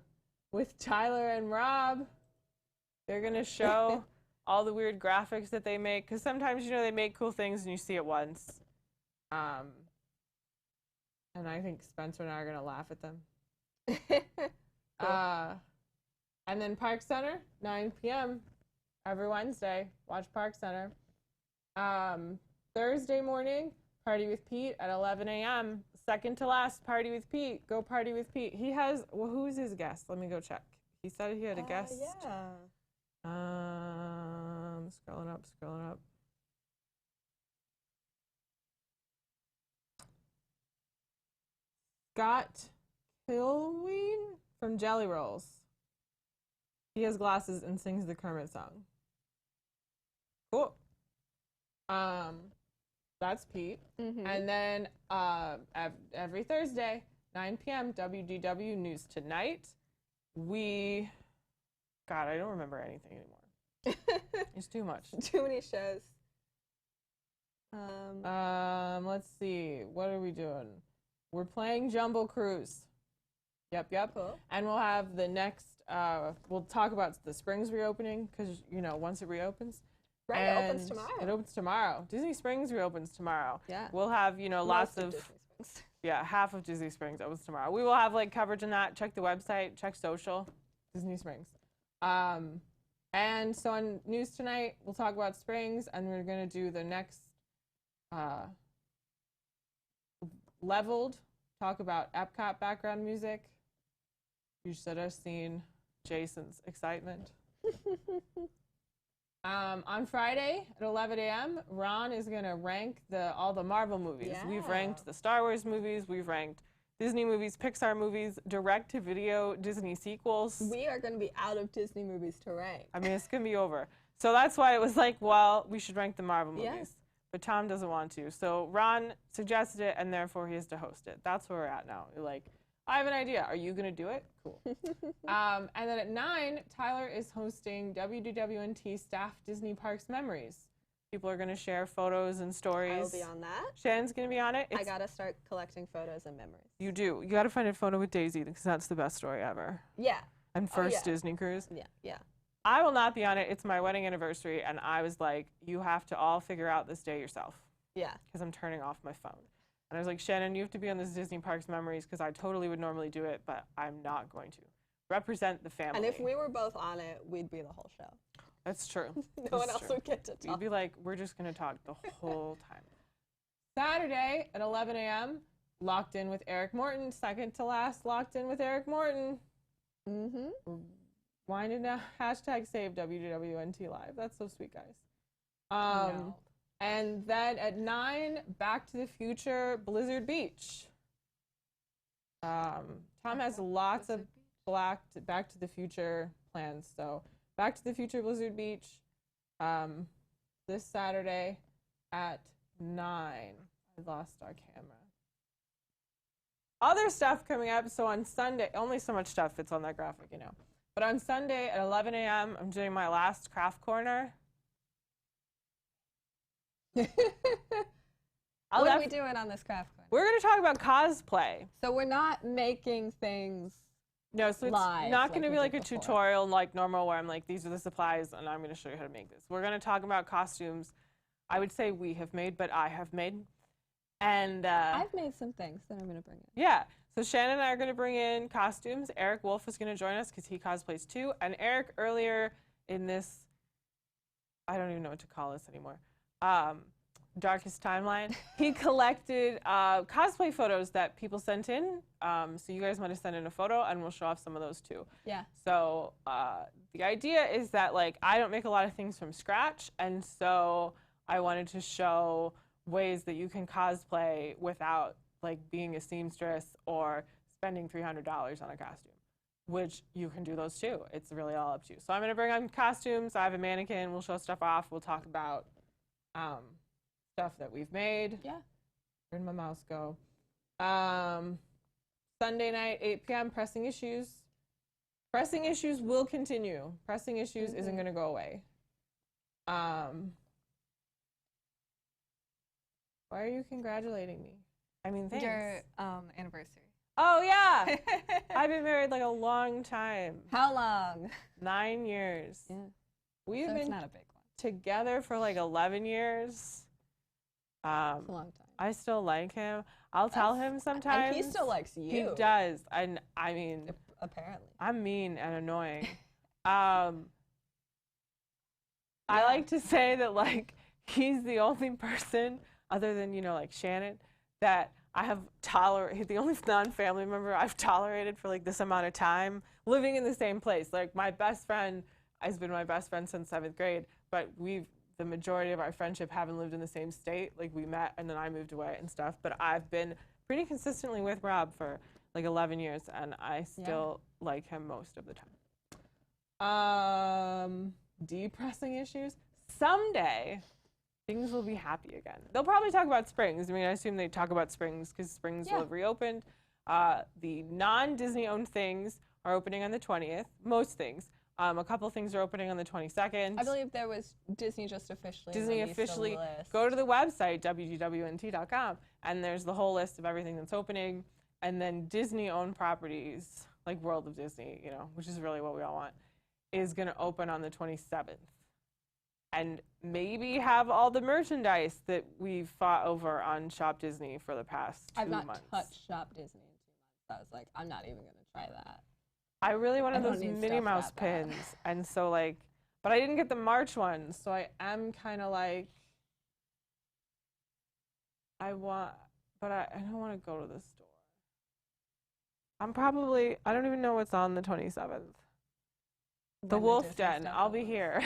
with Tyler and Rob. They're going to show all the weird graphics that they make, because sometimes, you know, they make cool things and you see it once. And I think Spencer and I are going to laugh at them. And then Park Center, 9 p.m. every Wednesday. Watch Park Center. Thursday morning, Party with Pete at 11 a.m. Second to last, Party with Pete. Go Party with Pete. He has, well, who's his guest? Let me go check. He said he had a guest. Yeah. Scrolling up. Scott Kilween from Jelly Rolls. He has glasses and sings the Kermit song. Cool. That's Pete. And then every Thursday, 9 p.m., WDW News Tonight. God, I don't remember anything anymore. It's too much. Too many shows. Let's see. What are we doing? We're playing Jumble Cruise. Yep. Cool. And we'll have the next, we'll talk about the Springs reopening, because, you know, once it reopens. Right, it opens tomorrow. It opens tomorrow. Disney Springs reopens tomorrow. Yeah. We'll have, you know, lots of Disney Springs. Yeah, half of Disney Springs opens tomorrow. We will have, like, coverage on that. Check the website. Check social. Disney Springs. And so on News Tonight, we'll talk about Springs, and we're going to do the next Leveled, talk about Epcot background music. You should have seen Jason's excitement. On Friday at 11 a.m., Ron is going to rank all the Marvel movies. Yeah. We've ranked the Star Wars movies. We've ranked Disney movies, Pixar movies, direct-to-video Disney sequels. We are going to be out of Disney movies to rank. I mean, it's going to be over. So that's why it was like, well, we should rank the Marvel movies. Yes. But Tom doesn't want to. So Ron suggested it, and therefore he has to host it. That's where we're at now. You're like, I have an idea. Are you going to do it? Cool. And then at 9, Tyler is hosting WDWNT Staff Disney Parks Memories. People are going to share photos and stories. I will be on that. Shannon's going to be on it. I got to start collecting photos and memories. You do. You got to find a photo with Daisy, because that's the best story ever. Yeah. And first yeah. Disney cruise. Yeah. I will not be on it. It's my wedding anniversary, and I was like, you have to all figure out this day yourself. Yeah. Because I'm turning off my phone. And I was like, Shannon, you have to be on this Disney Parks Memories, because I totally would normally do it, but I'm not going to. Represent the family. And if we were both on it, we'd be the whole show. That's true. No one else would get to talk. You'd be like, we're just going to talk the whole time. Saturday at 11 a.m., Locked In with Eric Morton. Second to last, Locked In with Eric Morton. Winding down, hashtag save WDWNT Live. That's so sweet, guys. And then at 9, Back to the Future, Blizzard Beach. Tom has lots of Back to the Future plans. So Back to the Future, Blizzard Beach, this Saturday at 9. I lost our camera. Other stuff coming up. So on Sunday, only so much stuff fits on that graphic, you know. But on Sunday at 11 a.m., I'm doing my last craft corner. What are we doing on this craft corner? We're going to talk about cosplay. So we're not making things. No, so it's live, not going to be like a before. tutorial like normal where I'm like, these are the supplies and I'm going to show you how to make this. We're going to talk about costumes. I would say we have made, but I have made. And I've made some things that I'm going to bring in. yeah. So Shannon and I are going to bring in costumes. Eric Wolf is going to join us because he cosplays too. And Eric, earlier in this, I don't even know what to call this anymore, darkest timeline, he collected cosplay photos that people sent in. So you guys might have sent in a photo, and we'll show off some of those too. Yeah. So the idea is that, like, I don't make a lot of things from scratch, and so I wanted to show ways that you can cosplay without, like, being a seamstress or spending $300 on a costume, which you can do those too. It's really all up to you. So I'm going to bring on costumes. I have a mannequin. We'll show stuff off. We'll talk about stuff that we've made. Yeah. Where'd my mouse go? Sunday night, 8 p.m., Pressing Issues. Pressing Issues will continue. Pressing Issues isn't going to go away. Why are you congratulating me? I mean, thanks. Your anniversary. Oh, yeah. I've been married like a long time. How long? 9 years. Yeah. We've So been it's not a big one. together for like 11 years. It's a long time. I still like him. I'll tell him sometimes. And he still likes you. He does. And I mean, apparently. I'm mean and annoying. I like to say that, like, he's the only person other than, you know, like Shannon, that I have tolerated, the only non-family member I've tolerated for like this amount of time living in the same place. Like, my best friend has been my best friend since 7th grade, but the majority of our friendship haven't lived in the same state. Like, we met and then I moved away and stuff, but I've been pretty consistently with Rob for like 11 years and I still like him most of the time. Depressing issues. Someday, things will be happy again. They'll probably talk about Springs. I mean, I assume they talk about Springs because Springs will have reopened. The non-Disney owned things are opening on the 20th. Most things. A couple things are opening on the 22nd. I believe there was Disney just officially. Disney officially. Go to the website, WDWNT.com, and there's the whole list of everything that's opening. And then Disney-owned properties, like World of Disney, you know, which is really what we all want, is going to open on the 27th. And maybe have all the merchandise that we've fought over on Shop Disney for the past 2 months. I've not touched Shop Disney in 2 months. I was like, I'm not even going to try that. I really wanted those need Minnie stuff Mouse that bad. pins. And so, like, but I didn't get the March ones. So I am kind of like, I don't want to go to the store. I don't even know what's on the 27th. The Wolf Den. I'll be here.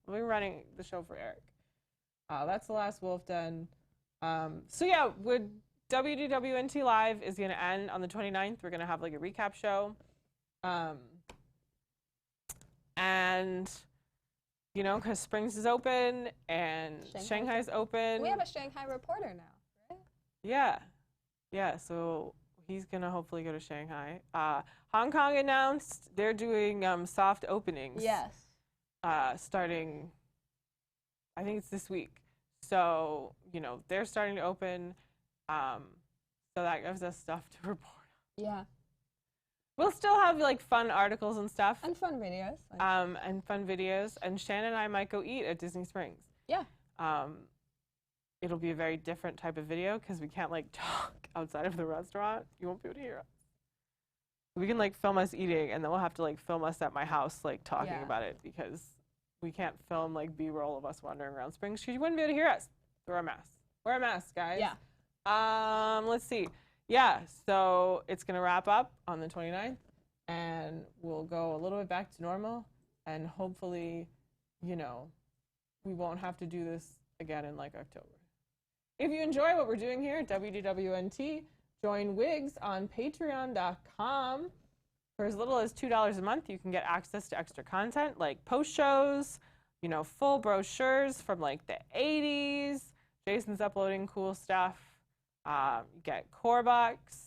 I'll be running the show for Eric. That's the last Wolf Den. So yeah, WDWNT Live is going to end on the 29th. We're going to have like a recap show. And, you know, because Springs is open and Shanghai's open. We have a Shanghai reporter now, right? Yeah. Yeah, so he's going to hopefully go to Shanghai. Hong Kong announced they're doing soft openings. Yes. Starting, I think it's this week. So, you know, they're starting to open. So that gives us stuff to report. Yeah. We'll still have like fun articles and stuff. And fun videos. And fun videos. And Shannon and I might go eat at Disney Springs. Yeah. It'll be a very different type of video because we can't like talk outside of the restaurant. You won't be able to hear us. We can like film us eating and then we'll have to like film us at my house like talking about it because we can't film like B-roll of us wandering around Springs because you wouldn't be able to hear us. Wear a mask. Wear a mask, guys. Yeah. Let's see. Yeah, so it's going to wrap up on the 29th, and we'll go a little bit back to normal, and hopefully, you know, we won't have to do this again in, like, October. If you enjoy what we're doing here at WDWNT, join Wigs on Patreon.com. For as little as $2 a month, you can get access to extra content, like post-shows, you know, full brochures from, like, the 80s. Jason's uploading cool stuff. You get core bucks.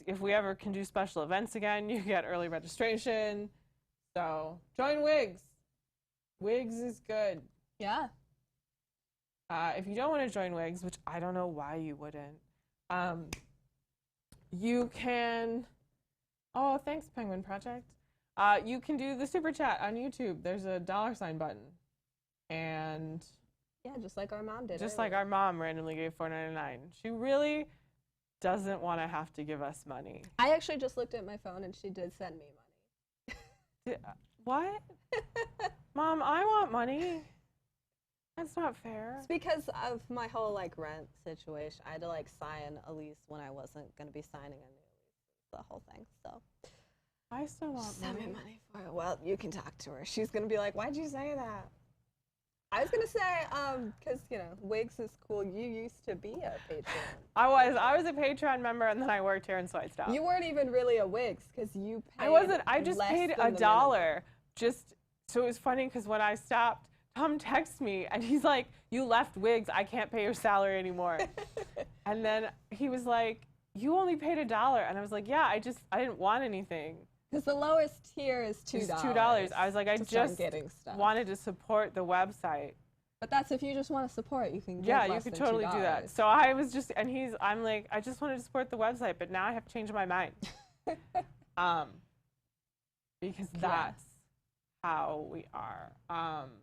If we ever can do special events again, you get early registration. So join Wigs. Wigs is good. Yeah. If you don't want to join Wigs, which I don't know why you wouldn't, you can. Oh, thanks, Penguin Project. You can do the super chat on YouTube. There's a $ button, and Yeah, just like our mom did. just like our mom randomly gave $4.99. She really doesn't want to have to give us money. I actually just looked at my phone and she did send me money. What? Mom, I want money. That's not fair. It's because of my whole like rent situation. I had to like sign a lease when I wasn't gonna be signing a new lease. The whole thing. So I still want send money. me money for it. Well, you can talk to her. She's gonna be like, "Why'd you say that?" I was gonna say, because you know, Wigs is cool. You used to be a patron. I was a Patreon member, and then I worked here, and so I stopped. You weren't even really a Wigs because you paid. I wasn't. I just less paid than the $1. Just so it was funny because when I stopped, Tom texts me and he's like, "You left Wigs. I can't pay your salary anymore." And then he was like, "You only paid $1," and I was like, "Yeah, I didn't want anything." Because the lowest tier is $2. It's $2. I was like, I just getting stuff. wanted to support the website. But that's if you just want to support, you can. Give Yeah, you less could than totally $2. do that. So I was just, and I'm like, I just wanted to support the website, but now I have to change my mind. Because that's how we are.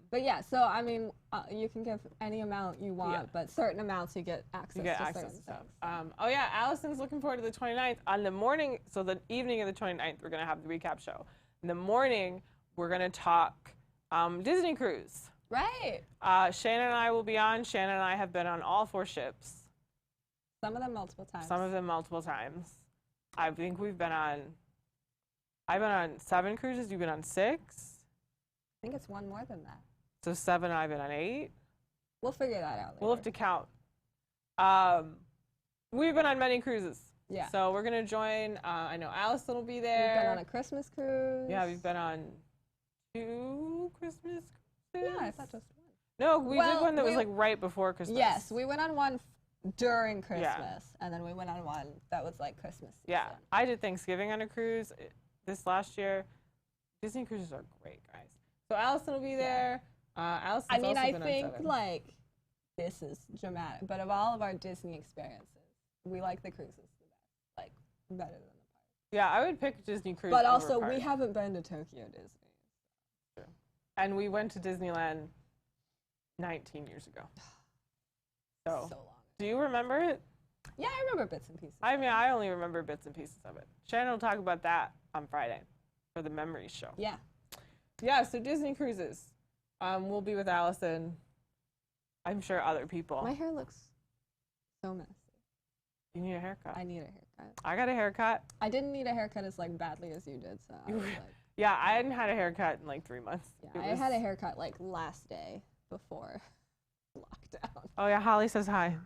But yeah, so I mean, you can give any amount you want, Yeah. but certain amounts you get access to access certain to stuff. things. Oh yeah, Allison's looking forward to the 29th. On the morning, so the evening of the 29th, we're gonna have the recap show. In the morning, we're gonna talk Disney cruise. Right. Shannon and I will be on. Shannon and I have been on all 4 ships. Some of them multiple times. Some of them multiple times. I think I've been on 7 cruises. You've been on 6. I think it's one more than that. So 7, I've been on 8. We'll figure that out later. We'll have to count. We've been on many cruises. Yeah. So we're going to join. I know Allison will be We've there. been on a Christmas cruise. Yeah, we've been on 2 Christmas cruises. Yeah, I thought just one. No, we did one that was like right before Christmas. Yes, we went on one during Christmas, and then we went on one that was like Christmas season. Yeah, I did Thanksgiving on a cruise this last year. Disney cruises are great, guys. So Allison will be there. Allison's I mean, also I been on think 7. like this is dramatic, but of all of our Disney experiences, we like the cruises the best, like better than the parks. Yeah, I would pick Disney cruise. But over also, park. we haven't been to Tokyo Disney. And we went to Disneyland 19 years ago. So long. Do you remember it? Yeah, I remember bits and pieces. I mean, I only remember bits and pieces of it. Shannon will talk about that on Friday for the Memories show. Yeah. Yeah, so Disney cruises. We'll be with Allison. I'm sure other people. My hair looks so messy. You need a haircut. I need a haircut. I got a haircut. I didn't need a haircut as like badly as you did, so I was like. Yeah, I hadn't had a haircut in like 3 months. Yeah, I had a haircut like last day before lockdown. Oh yeah, Holly says hi.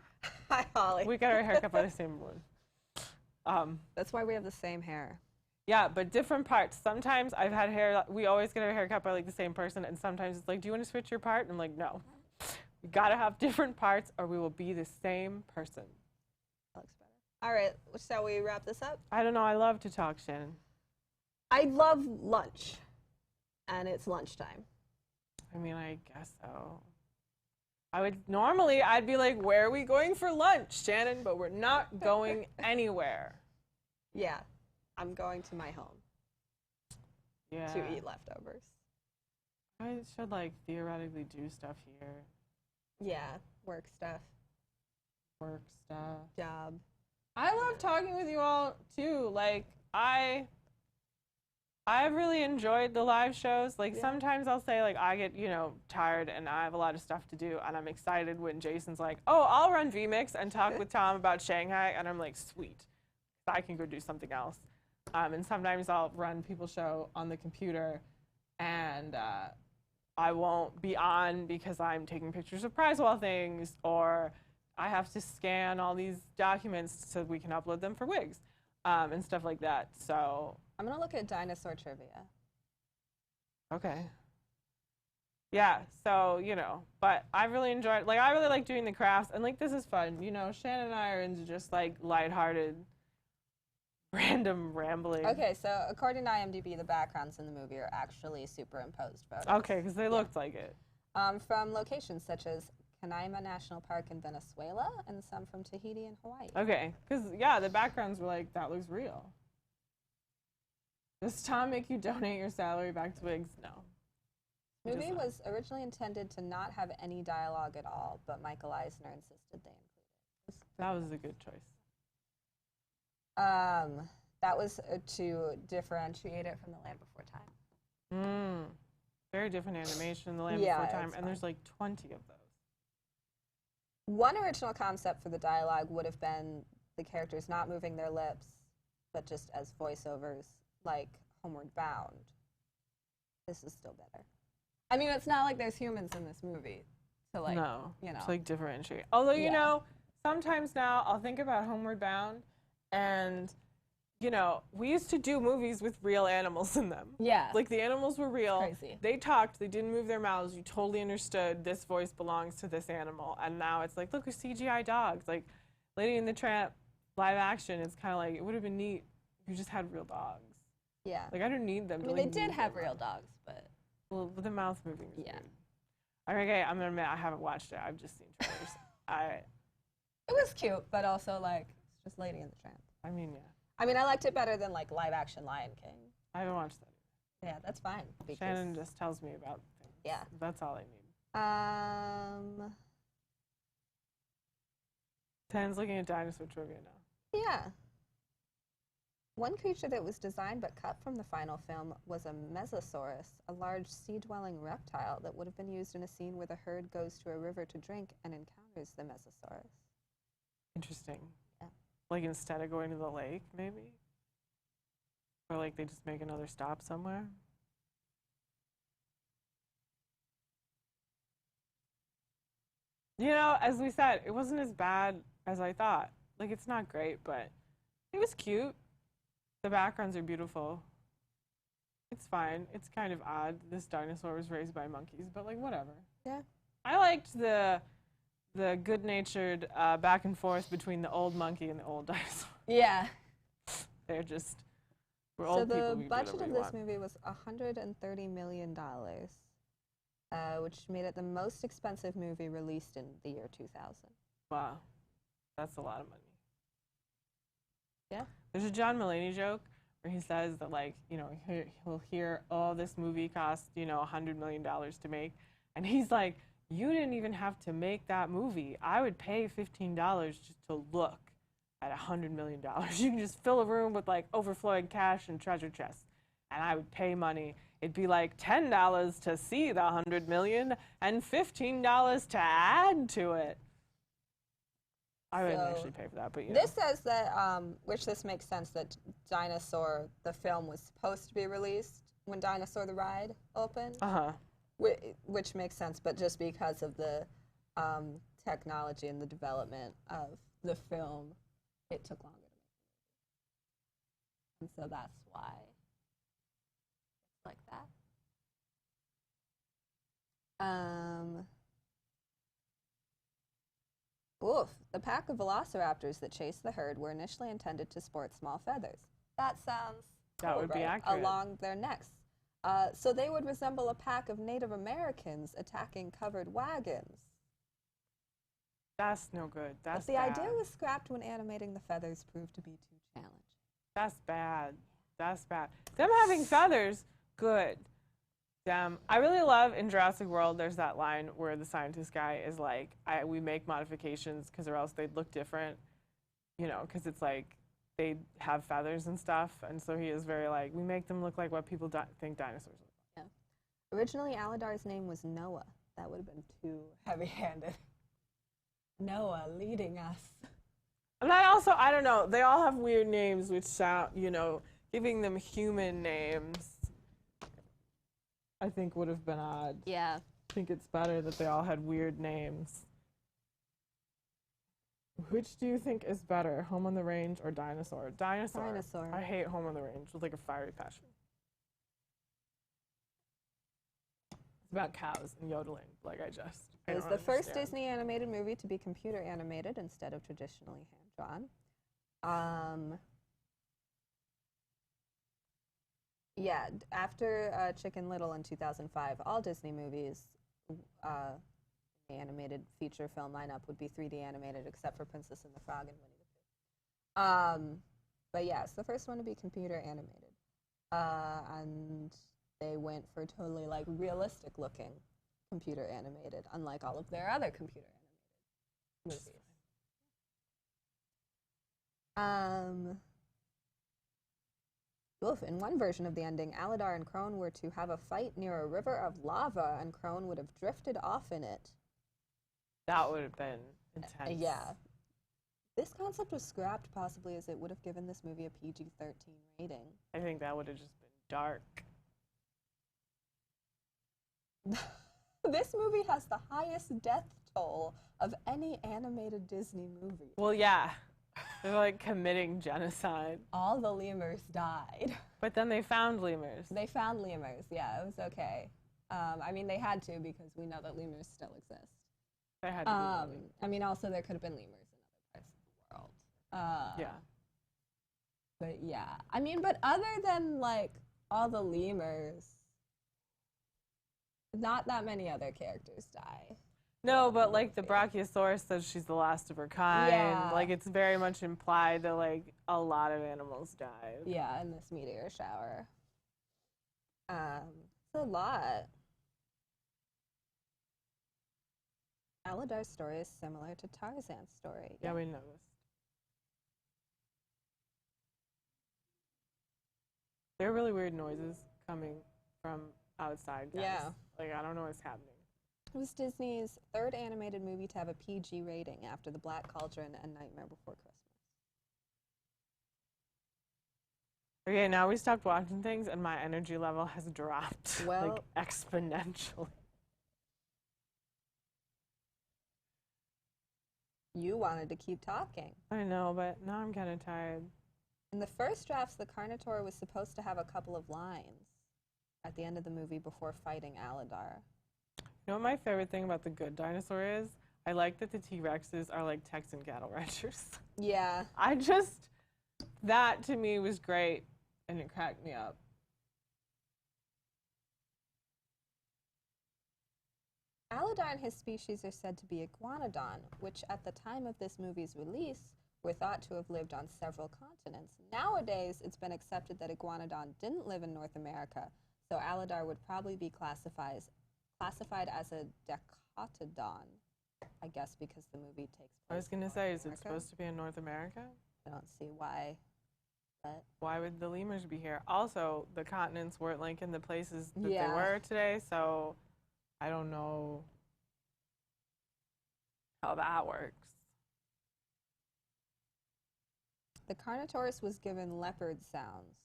Hi, Holly. We got our haircut by the same one. That's why we have the same hair. Yeah, but different parts. Sometimes I've had hair, we always get our haircut by like the same person, and sometimes it's like, do you want to switch your part? And I'm like, no. We gotta have different parts or we will be the same person. That looks better. All right, shall we wrap this up? I don't know, I love to talk, Shannon. I love lunch, and it's lunchtime. I mean, I guess so. I'd be like, where are we going for lunch, Shannon? But we're not going anywhere. Yeah, I'm going to my home to eat leftovers. I should like theoretically do stuff here. Yeah, work stuff. Work stuff. Job. I love talking with you all too. Like I've really enjoyed the live shows. Like sometimes I'll say like I get, tired and I have a lot of stuff to do and I'm excited when Jason's like, "Oh, I'll run VMix and talk with Tom about Shanghai." And I'm like, "Sweet. I can go do something else." And sometimes I'll run People's Show on the computer and I won't be on because I'm taking pictures of prize wall things or I have to scan all these documents so we can upload them for Wigs and stuff like that. So I'm going to look at Dinosaur Trivia. okay. Yeah, so, but I really enjoyed, I really like doing the crafts, and, this is fun. Shannon and I are into just, lighthearted random rambling. Okay, so according to IMDb, the backgrounds in the movie are actually superimposed photos. Okay, because they looked like it. From locations such as Canaima National Park in Venezuela and some from Tahiti and Hawaii. Okay, because, yeah, the backgrounds were like, that looks real. Does Tom make you donate your salary back to Wigs? No. The movie was originally intended to not have any dialogue at all, but Michael Eisner insisted they include it. That was a good choice. That was to differentiate it from The Land Before Time. Very different animation, The Land Before Time, and there's like 20 of those. One original concept for the dialogue would have been the characters not moving their lips, but just as voiceovers, like Homeward Bound. This is still better. I mean, it's not like there's humans in this movie. So, like, no, you know. To like differentiate. Although, you know, sometimes now I'll think about Homeward Bound, and, you know, we used to do movies with real animals in them. Yeah. Like, the animals were real. Crazy. They talked. They didn't move their mouths. You totally understood this voice belongs to this animal. And now it's like, look, there's CGI dogs. Like, Lady and the Tramp, live action, it's kind of like, it would have been neat if you just had real dogs. Yeah. Like, I don't need them I to, mean, like, they did have real dogs, but... Well, with the mouth moving is Yeah. weird. Okay, I'm going to admit, I haven't watched it. I've just seen trailers. It was cute, but also, like, it's just Lady and the Tramp. I mean, yeah. I mean, I liked it better than, like, live-action Lion King. I haven't watched that either. Yeah, that's fine. Shannon just tells me about things. Yeah. That's all I need. Shannon's looking at Dinosaur Trivia now. Yeah. One creature that was designed but cut from the final film was a Mezzo Saurus, a large sea-dwelling reptile that would have been used in a scene where the herd goes to a river to drink and encounters the Mezzo Saurus. Interesting. Yeah. Like, instead of going to the lake, maybe? Or, like, they just make another stop somewhere? You know, as we said, it wasn't as bad as I thought. Like, it's not great, but it was cute. The backgrounds are beautiful. It's fine. It's kind of odd. This dinosaur was raised by monkeys, but, like, whatever. Yeah. I liked the good-natured back and forth between the old monkey and the old dinosaur. Yeah. They're just, we're old people. So the we do budget whatever of we this want. movie was $130 million, which made it the most expensive movie released in the year 2000. Wow. That's a lot of money. Yeah. There's a John Mulaney joke where he says that, like, you know, he'll hear, oh, this movie cost, you know, $100 million to make. And he's like, you didn't even have to make that movie. I would pay $15 just to look at $100 million. You can just fill a room with, like, overflowing cash and treasure chests. And I would pay money. It'd be like $10 to see the $100 million and $15 to add to it. I wouldn't actually pay for that, but you know. This says that, which this makes sense, that Dinosaur, the film, was supposed to be released when Dinosaur the Ride opened. Uh-huh. Which makes sense, but just because of the technology and the development of the film, it took longer to make. And so that's why it's like that. The pack of velociraptors that chased the herd were initially intended to sport small feathers. That sounds That would be accurate. along their necks. So they would resemble a pack of Native Americans attacking covered wagons. That's no good. That's But the bad. idea was scrapped when animating the feathers proved to be too challenging. That's bad. That's bad. Them having feathers, good. Them. I really love in Jurassic World, there's that line where the scientist guy is like, we make modifications because or else they'd look different. You know, because it's like they have feathers and stuff. And so he is very like, we make them look like what people think dinosaurs look like. Yeah. Originally, Aladar's name was Noah. That would have been too heavy-handed. Noah leading us. And I also, I don't know, they all have weird names which sound, you know, giving them human names, I think would have been odd. Yeah. I think it's better that they all had weird names. Which do you think is better, Home on the Range or Dinosaur? Dinosaur. Dinosaur. I hate Home on the Range with like a fiery passion. It's about cows and yodeling, like I just. It was the first Disney animated movie to be computer animated instead of traditionally hand-drawn. Yeah, after Chicken Little in 2005, all Disney movies, the animated feature film lineup would be 3D animated, except for Princess and the Frog and Winnie the Pooh. But yeah, it's the first one to be computer animated, and they went for totally like realistic looking computer animated, unlike all of their other computer animated movies. In one version of the ending, Aladar and Crone were to have a fight near a river of lava, and Crone would have drifted off in it. That would have been intense. Yeah. This concept was scrapped possibly as it would have given this movie a PG-13 rating. I think that would have just been dark. This movie has the highest death toll of any animated Disney movie. Well, yeah. They're like committing genocide. All the lemurs died. But then they found lemurs. They found lemurs, yeah, it was okay. I mean, they had to because we know that lemurs still exist. They had to be I mean, also there could have been lemurs in other parts of the world. yeah. But yeah, I mean, but other than like all the lemurs, not that many other characters die. No, but like the Brachiosaurus says she's the last of her kind. Yeah. Like it's very much implied that like a lot of animals died. Yeah, in this meteor shower. It's a lot. Aladar's story is similar to Tarzan's story. Yeah, we noticed. There are really weird noises coming from outside, guys. Yeah. Like, I don't know what's happening. It was Disney's third animated movie to have a PG rating after The Black Cauldron and Nightmare Before Christmas. Okay, now we stopped watching things and my energy level has dropped Well, like exponentially. you wanted to keep talking. I know, but now I'm kind of tired. In the first drafts, the Carnotaur was supposed to have a couple of lines at the end of the movie before fighting Aladar. You know what my favorite thing about the good dinosaur is? I like that the T-Rexes are like Texan cattle ranchers. Yeah. That to me was great and it cracked me up. Aladar and his species are said to be iguanodon, which at the time of this movie's release were thought to have lived on several continents. Nowadays, it's been accepted that iguanodon didn't live in North America, so Aladar would probably be classified as a decatodon, I guess because the movie takes place I was going to in say, North is it America. supposed to be in North America? I don't see why. But Why would the lemurs be here? Also, the continents weren't like in the places that Yeah. they were today, so I don't know how that works. the Carnotaurus was given leopard sounds,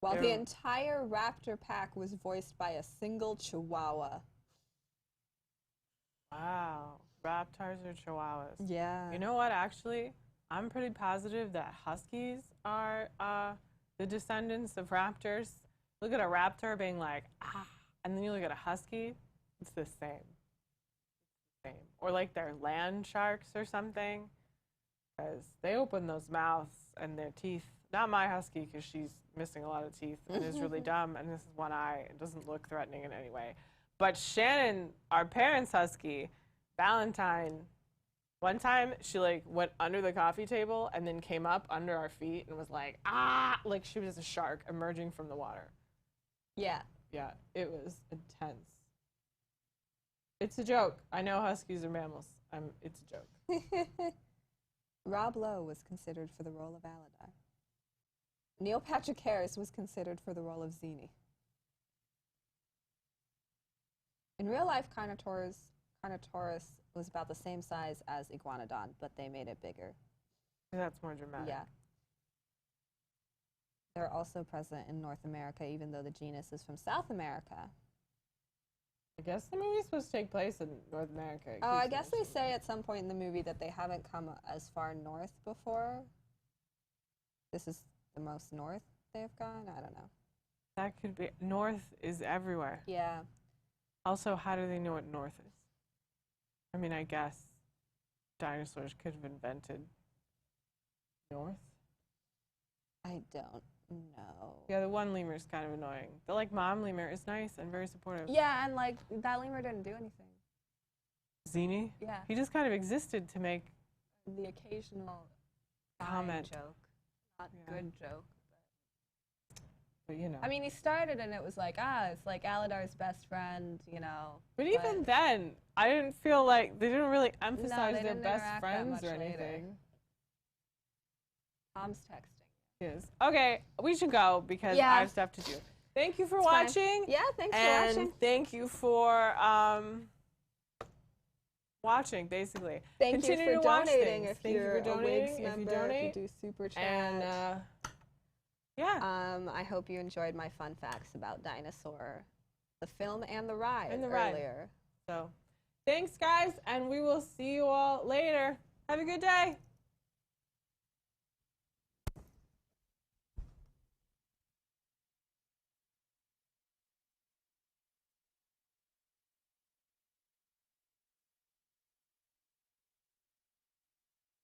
while the They're- entire raptor pack was voiced by a single chihuahua. Wow. Raptors or chihuahuas? Yeah. You know what, actually? I'm pretty positive that huskies are the descendants of raptors. Look at a raptor being like, ah, and then you look at a husky, it's the same. Or like they're land sharks or something, because they open those mouths and their teeth. Not my husky, because she's missing a lot of teeth and is really dumb, and this is one eye. It doesn't look threatening in any way. But Shannon, our parents' husky, Valentine, one time she like went under the coffee table and then came up under our feet and was like, ah, like she was a shark emerging from the water. Yeah. Yeah, it was intense. It's a joke. I know huskies are mammals. It's a joke. Rob Lowe was considered for the role of Aladar. Neil Patrick Harris was considered for the role of Zini. In real life, Carnotaurus was about the same size as Iguanodon, but they made it bigger. That's more dramatic. Yeah. They're also present in North America, even though the genus is from South America. I guess the movie's supposed to take place in North America. It Oh, I keeps guess they mentioning say at some point in the movie that they haven't come as far north before. This is the most north they've gone? I don't know. that could be. North is everywhere. Yeah. Also, how do they know what north is? I mean, I guess dinosaurs could have invented north. I don't No. Yeah, the one lemur's kind of annoying. The like mom lemur is nice and very supportive. Yeah, and like that lemur didn't do anything. Zini? Yeah. He just kind of existed to make The occasional comment. joke, not Yeah. good joke. But you know. I mean, he started and it was like, it's like Aladar's best friend, you know. But even then, I didn't feel like they didn't really emphasize they their didn't best interact that friends much or later. anything. Tom's texting. Yes. Okay, we should go because Yeah. I have stuff to do. Thank you for It's fine. watching. Yeah, thanks for And watching. thank you for watching, basically. Thank Continue you to for watch donating things. if Thank you you're for a donating, WIGS if you member, donate. if you do super chat. And yeah. I hope you enjoyed my fun facts about Dinosaur, the film and the ride And the ride. earlier. So thanks, guys, and we will see you all later. Have a good day.